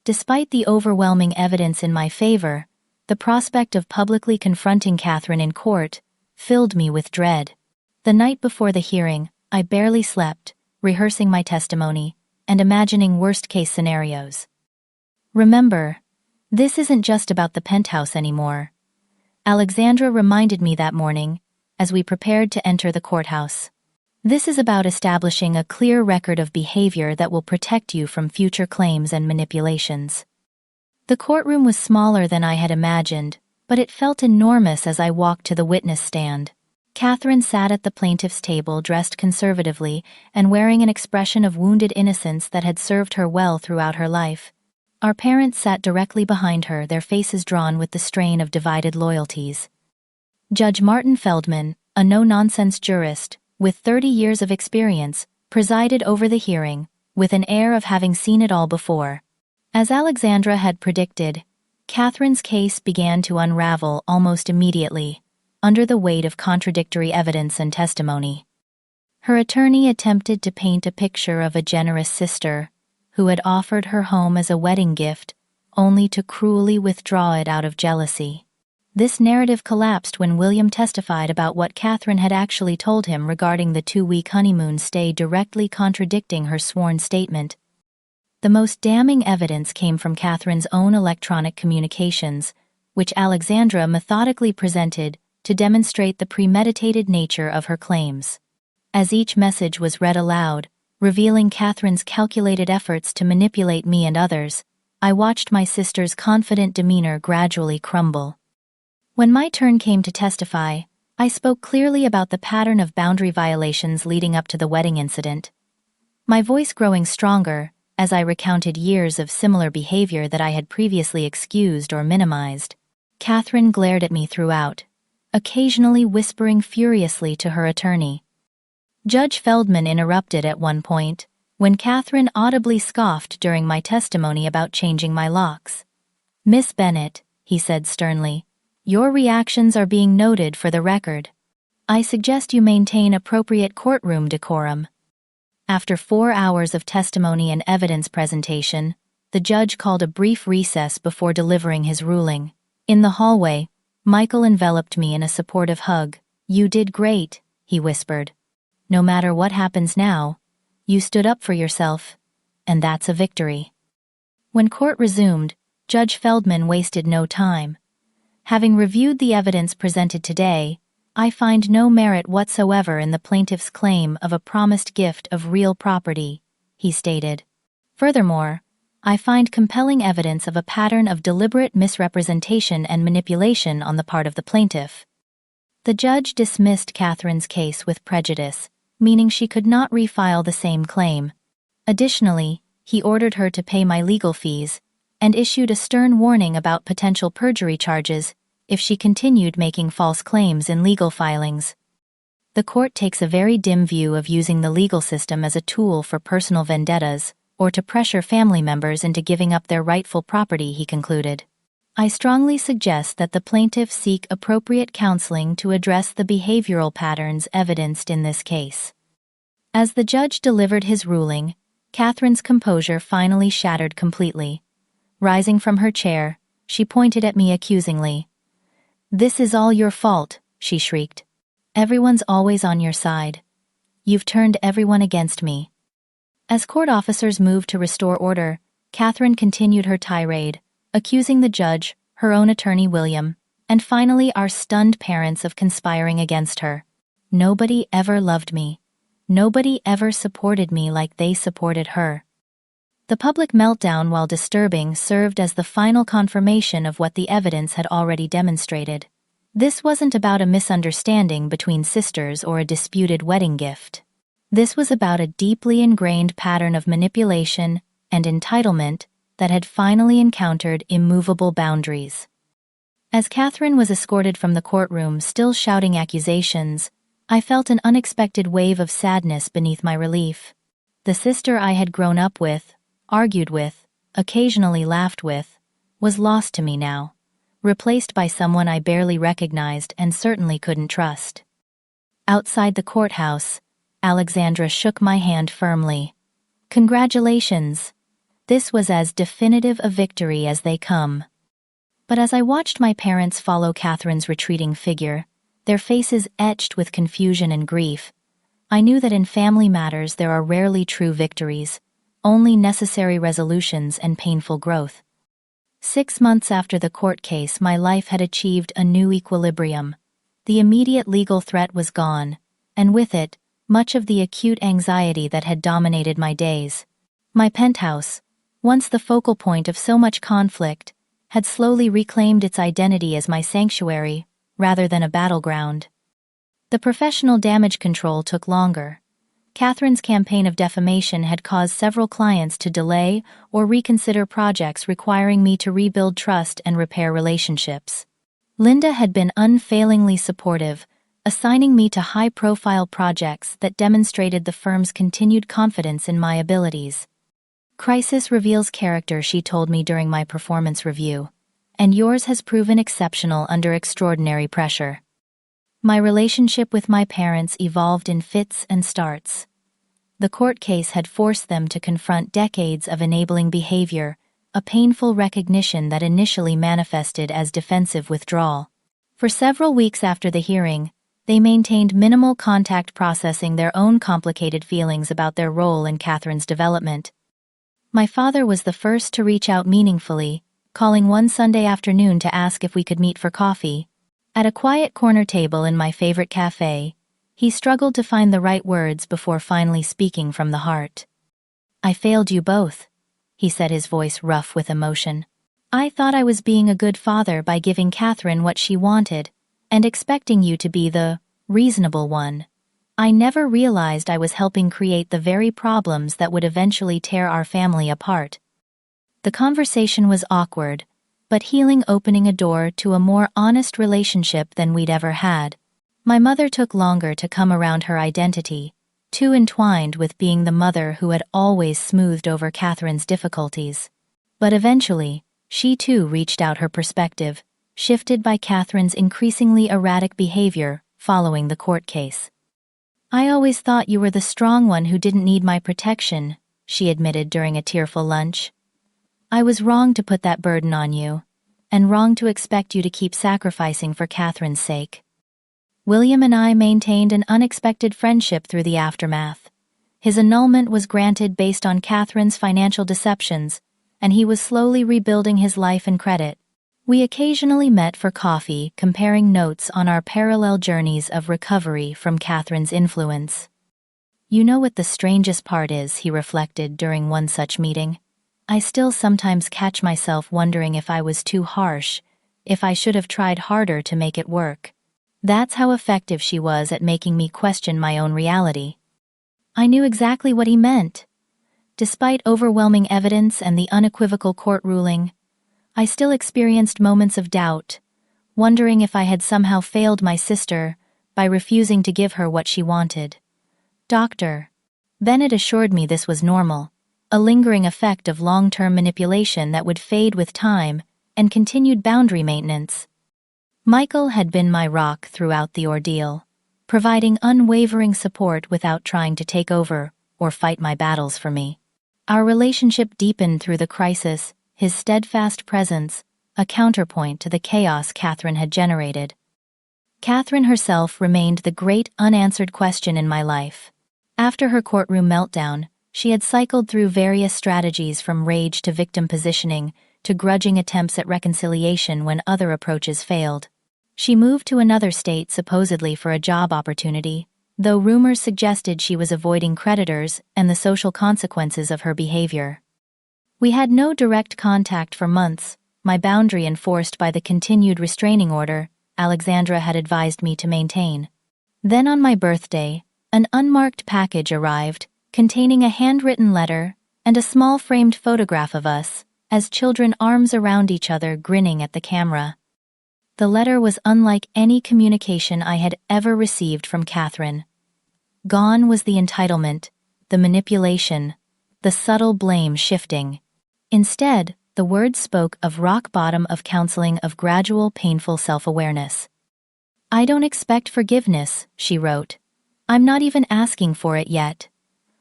Despite the overwhelming evidence in my favor, the prospect of publicly confronting Katherine in court filled me with dread. The night before the hearing, I barely slept, rehearsing my testimony and imagining worst-case scenarios. "Remember, this isn't just about the penthouse anymore," Alexandra reminded me that morning as we prepared to enter the courthouse. "This is about establishing a clear record of behavior that will protect you from future claims and manipulations." The courtroom was smaller than I had imagined, but it felt enormous as I walked to the witness stand. Katherine sat at the plaintiff's table dressed conservatively and wearing an expression of wounded innocence that had served her well throughout her life. Our parents sat directly behind her, their faces drawn with the strain of divided loyalties. Judge Martin Feldman, a no-nonsense jurist with 30 years of experience, presided over the hearing, with an air of having seen it all before. As Alexandra had predicted, Katherine's case began to unravel almost immediately, under the weight of contradictory evidence and testimony. Her attorney attempted to paint a picture of a generous sister who had offered her home as a wedding gift, only to cruelly withdraw it out of jealousy. This narrative collapsed when William testified about what Katherine had actually told him regarding the 2-week honeymoon stay, directly contradicting her sworn statement. The most damning evidence came from Katherine's own electronic communications, which Alexandra methodically presented to demonstrate the premeditated nature of her claims. As each message was read aloud, revealing Katherine's calculated efforts to manipulate me and others, I watched my sister's confident demeanor gradually crumble. When my turn came to testify, I spoke clearly about the pattern of boundary violations leading up to the wedding incident, my voice growing stronger as I recounted years of similar behavior that I had previously excused or minimized. Katherine glared at me throughout, occasionally whispering furiously to her attorney. Judge Feldman interrupted at one point, when Katherine audibly scoffed during my testimony about changing my locks. "Miss Bennett," he said sternly, "your reactions are being noted for the record. I suggest you maintain appropriate courtroom decorum." After 4 hours of testimony and evidence presentation, the judge called a brief recess before delivering his ruling. In the hallway, Michael enveloped me in a supportive hug. "You did great," he whispered. "No matter what happens now, you stood up for yourself, and that's a victory." When court resumed, Judge Feldman wasted no time. "Having reviewed the evidence presented today, I find no merit whatsoever in the plaintiff's claim of a promised gift of real property," he stated. "Furthermore, I find compelling evidence of a pattern of deliberate misrepresentation and manipulation on the part of the plaintiff." The judge dismissed Katherine's case with prejudice, meaning she could not refile the same claim. Additionally, he ordered her to pay my legal fees and issued a stern warning about potential perjury charges if she continued making false claims in legal filings. "The court takes a very dim view of using the legal system as a tool for personal vendettas or to pressure family members into giving up their rightful property," he concluded. "I strongly suggest that the plaintiff seek appropriate counseling to address the behavioral patterns evidenced in this case." As the judge delivered his ruling, Katherine's composure finally shattered completely. Rising from her chair, she pointed at me accusingly. "This is all your fault," she shrieked. "Everyone's always on your side. You've turned everyone against me." As court officers moved to restore order, Katherine continued her tirade, accusing the judge, her own attorney William, and finally our stunned parents of conspiring against her. "Nobody ever loved me. Nobody ever supported me like they supported her." The public meltdown, while disturbing, served as the final confirmation of what the evidence had already demonstrated. This wasn't about a misunderstanding between sisters or a disputed wedding gift. This was about a deeply ingrained pattern of manipulation and entitlement that had finally encountered immovable boundaries. As Katherine was escorted from the courtroom, still shouting accusations, I felt an unexpected wave of sadness beneath my relief. The sister I had grown up with, argued with, occasionally laughed with, was lost to me now, replaced by someone I barely recognized and certainly couldn't trust. Outside the courthouse, Alexandra shook my hand firmly. "Congratulations!" This was as definitive a victory as they come. But as I watched my parents follow Katherine's retreating figure, their faces etched with confusion and grief, I knew that in family matters there are rarely true victories, only necessary resolutions and painful growth. 6 months after the court case, my life had achieved a new equilibrium. The immediate legal threat was gone, and with it, much of the acute anxiety that had dominated my days. My penthouse, once the focal point of so much conflict, had slowly reclaimed its identity as my sanctuary, rather than a battleground. The professional damage control took longer. Katherine's campaign of defamation had caused several clients to delay or reconsider projects requiring me to rebuild trust and repair relationships. Linda had been unfailingly supportive, assigning me to high-profile projects that demonstrated the firm's continued confidence in my abilities. "Crisis reveals character," she told me during my performance review, "and yours has proven exceptional under extraordinary pressure." My relationship with my parents evolved in fits and starts. The court case had forced them to confront decades of enabling behavior, a painful recognition that initially manifested as defensive withdrawal. For several weeks after the hearing, they maintained minimal contact, processing their own complicated feelings about their role in Katherine's development. My father was the first to reach out meaningfully, calling one Sunday afternoon to ask if we could meet for coffee. At a quiet corner table in my favorite cafe, he struggled to find the right words before finally speaking from the heart. "I failed you both," he said, his voice rough with emotion. "I thought I was being a good father by giving Katherine what she wanted, and expecting you to be the reasonable one. I never realized I was helping create the very problems that would eventually tear our family apart." The conversation was awkward, but healing, opening a door to a more honest relationship than we'd ever had. My mother took longer to come around her identity, too entwined with being the mother who had always smoothed over Katherine's difficulties. But eventually, she too reached out her perspective, shifted by Katherine's increasingly erratic behavior following the court case. "I always thought you were the strong one who didn't need my protection," she admitted during a tearful lunch. "I was wrong to put that burden on you, and wrong to expect you to keep sacrificing for Katherine's sake." William and I maintained an unexpected friendship through the aftermath. His annulment was granted based on Katherine's financial deceptions, and he was slowly rebuilding his life and credit. We occasionally met for coffee, comparing notes on our parallel journeys of recovery from Katherine's influence. "You know what the strangest part is," he reflected during one such meeting. "I still sometimes catch myself wondering if I was too harsh, if I should have tried harder to make it work." That's how effective she was at making me question my own reality. I knew exactly what he meant. Despite overwhelming evidence and the unequivocal court ruling, I still experienced moments of doubt, wondering if I had somehow failed my sister by refusing to give her what she wanted. Dr. Bennett assured me this was normal, a lingering effect of long-term manipulation that would fade with time and continued boundary maintenance. Michael had been my rock throughout the ordeal, providing unwavering support without trying to take over or fight my battles for me. Our relationship deepened through the crisis, his steadfast presence, a counterpoint to the chaos Katherine had generated. Katherine herself remained the great unanswered question in my life. After her courtroom meltdown, she had cycled through various strategies, from rage to victim positioning to grudging attempts at reconciliation when other approaches failed. She moved to another state supposedly for a job opportunity, though rumors suggested she was avoiding creditors and the social consequences of her behavior. We had no direct contact for months, my boundary enforced by the continued restraining order, Alexandra had advised me to maintain. Then on my birthday, an unmarked package arrived, containing a handwritten letter and a small framed photograph of us, as children arms around each other grinning at the camera. The letter was unlike any communication I had ever received from Katherine. Gone was the entitlement, the manipulation, the subtle blame shifting. Instead, the words spoke of rock bottom of counseling of gradual painful self-awareness. "I don't expect forgiveness," she wrote. "I'm not even asking for it yet.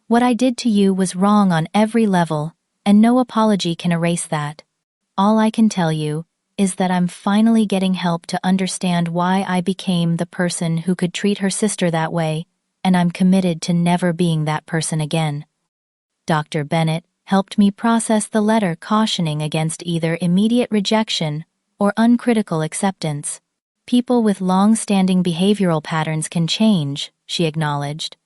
What I did to you was wrong on every level, and no apology can erase that. All I can tell you is that I'm finally getting help to understand why I became the person who could treat her sister that way, and I'm committed to never being that person again." Dr. Bennett helped me process the letter, cautioning against either immediate rejection or uncritical acceptance. "People with long-standing behavioral patterns can change," she acknowledged.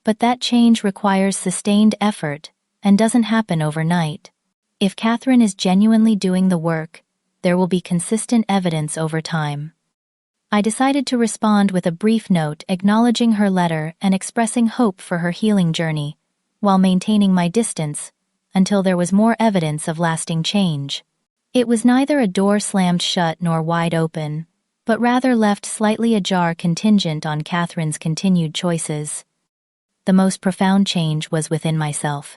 "But that change requires sustained effort and doesn't happen overnight. If Katherine is genuinely doing the work, there will be consistent evidence over time." I decided to respond with a brief note acknowledging her letter and expressing hope for her healing journey, while maintaining my distance until there was more evidence of lasting change. It was neither a door slammed shut nor wide open, but rather left slightly ajar, contingent on Katherine's continued choices. The most profound change was within myself.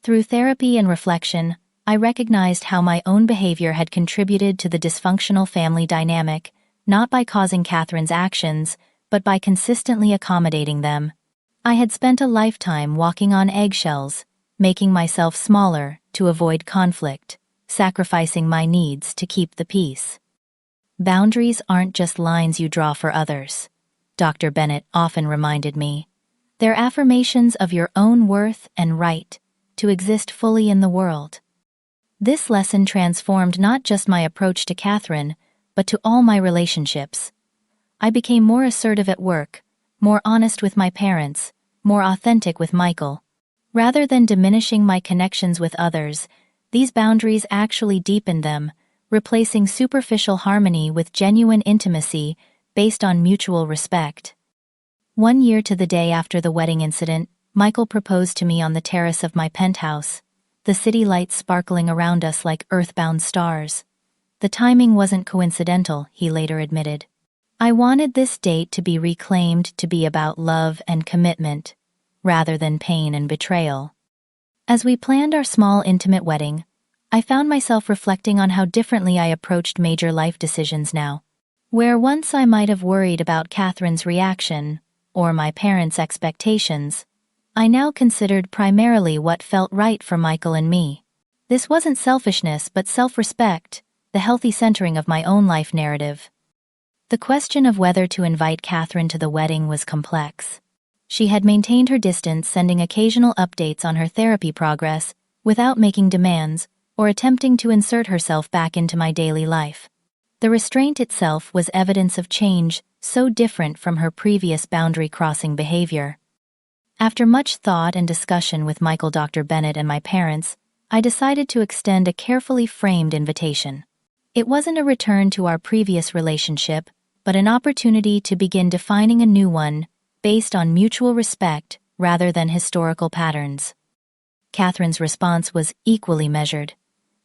Through therapy and reflection, I recognized how my own behavior had contributed to the dysfunctional family dynamic, not by causing Katherine's actions, but by consistently accommodating them. I had spent a lifetime walking on eggshells, making myself smaller to avoid conflict, sacrificing my needs to keep the peace. "Boundaries aren't just lines you draw for others," Dr. Bennett often reminded me. "They're affirmations of your own worth and right to exist fully in the world." This lesson transformed not just my approach to Katherine, but to all my relationships. I became more assertive at work, more honest with my parents, more authentic with Michael. Rather than diminishing my connections with others, these boundaries actually deepened them, replacing superficial harmony with genuine intimacy based on mutual respect. 1 year to the day after the wedding incident, Michael proposed to me on the terrace of my penthouse, the city lights sparkling around us like earthbound stars. "The timing wasn't coincidental," he later admitted. "I wanted this date to be reclaimed to be about love and commitment, rather than pain and betrayal." As we planned our small, intimate wedding, I found myself reflecting on how differently I approached major life decisions now. Where once I might have worried about Katherine's reaction, or my parents' expectations, I now considered primarily what felt right for Michael and me. This wasn't selfishness but self-respect, the healthy centering of my own life narrative. The question of whether to invite Katherine to the wedding was complex. She had maintained her distance, sending occasional updates on her therapy progress without making demands or attempting to insert herself back into my daily life. The restraint itself was evidence of change so different from her previous boundary-crossing behavior. After much thought and discussion with Michael, Dr. Bennett, and my parents, I decided to extend a carefully framed invitation. It wasn't a return to our previous relationship, but an opportunity to begin defining a new one based on mutual respect rather than historical patterns. Katherine's response was equally measured.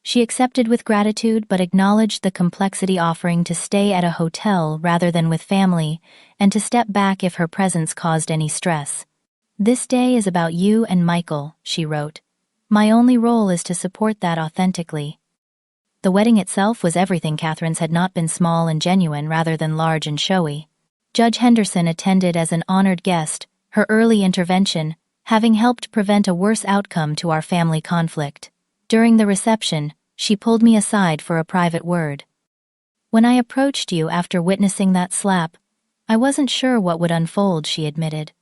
She accepted with gratitude but acknowledged the complexity, offering to stay at a hotel rather than with family, and to step back if her presence caused any stress. "This day is about you and Michael," she wrote. "My only role is to support that authentically." The wedding itself was everything Katherine's had not been small and genuine rather than large and showy. Judge Henderson attended as an honored guest, her early intervention having helped prevent a worse outcome to our family conflict. During the reception, she pulled me aside for a private word. "When I approached you after witnessing that slap, I wasn't sure what would unfold," she admitted.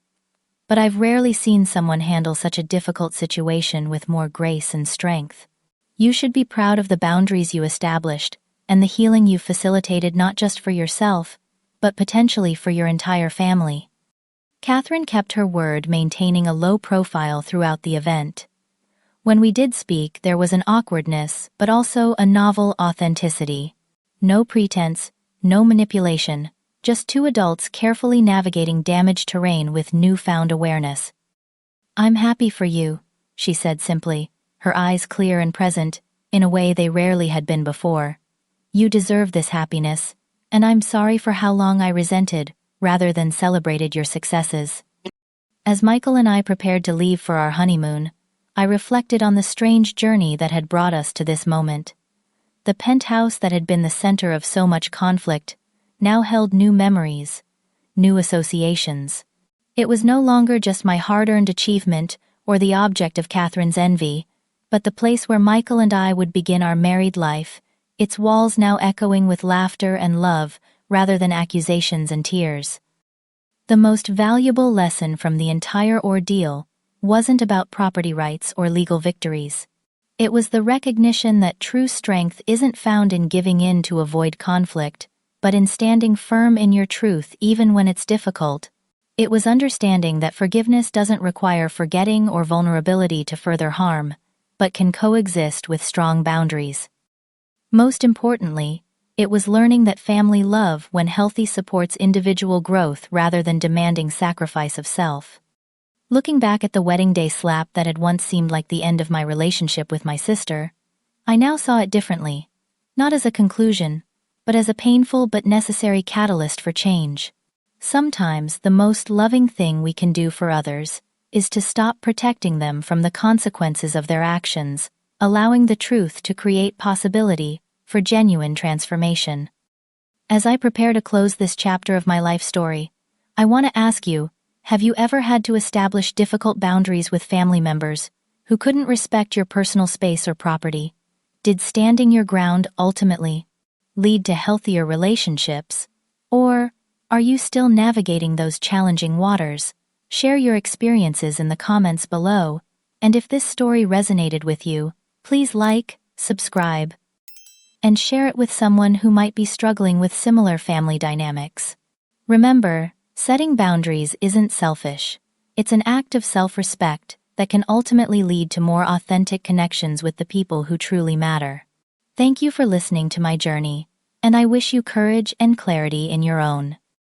"But I've rarely seen someone handle such a difficult situation with more grace and strength. You should be proud of the boundaries you established and the healing you facilitated, not just for yourself, but potentially for your entire family." Katherine kept her word, maintaining a low profile throughout the event. When we did speak, there was an awkwardness, but also a novel authenticity. No pretense, no manipulation, just two adults carefully navigating damaged terrain with newfound awareness. "I'm happy for you," she said simply, her eyes clear and present, in a way they rarely had been before. "You deserve this happiness, and I'm sorry for how long I resented, rather than celebrated your successes." As Michael and I prepared to leave for our honeymoon, I reflected on the strange journey that had brought us to this moment. The penthouse that had been the center of so much conflict now held new memories, new associations. It was no longer just my hard-earned achievement or the object of Katherine's envy, but the place where Michael and I would begin our married life, its walls now echoing with laughter and love rather than accusations and tears. The most valuable lesson from the entire ordeal wasn't about property rights or legal victories. It was the recognition that true strength isn't found in giving in to avoid conflict, but in standing firm in your truth even when it's difficult. It was understanding that forgiveness doesn't require forgetting or vulnerability to further harm, but can coexist with strong boundaries. Most importantly, it was learning that family love, when healthy, supports individual growth rather than demanding sacrifice of self. Looking back at the wedding day slap that had once seemed like the end of my relationship with my sister, I now saw it differently, not as a conclusion, but as a painful but necessary catalyst for change. Sometimes the most loving thing we can do for others is to stop protecting them from the consequences of their actions, allowing the truth to create possibility for genuine transformation. As I prepare to close this chapter of my life story, I want to ask you, have you ever had to establish difficult boundaries with family members who couldn't respect your personal space or property? Did standing your ground ultimately lead to healthier relationships? Or are you still navigating those challenging waters? Share your experiences in the comments below, and if this story resonated with you, please like, subscribe, and share it with someone who might be struggling with similar family dynamics. Remember, setting boundaries isn't selfish. It's an act of self-respect that can ultimately lead to more authentic connections with the people who truly matter. Thank you for listening to my journey, and I wish you courage and clarity in your own.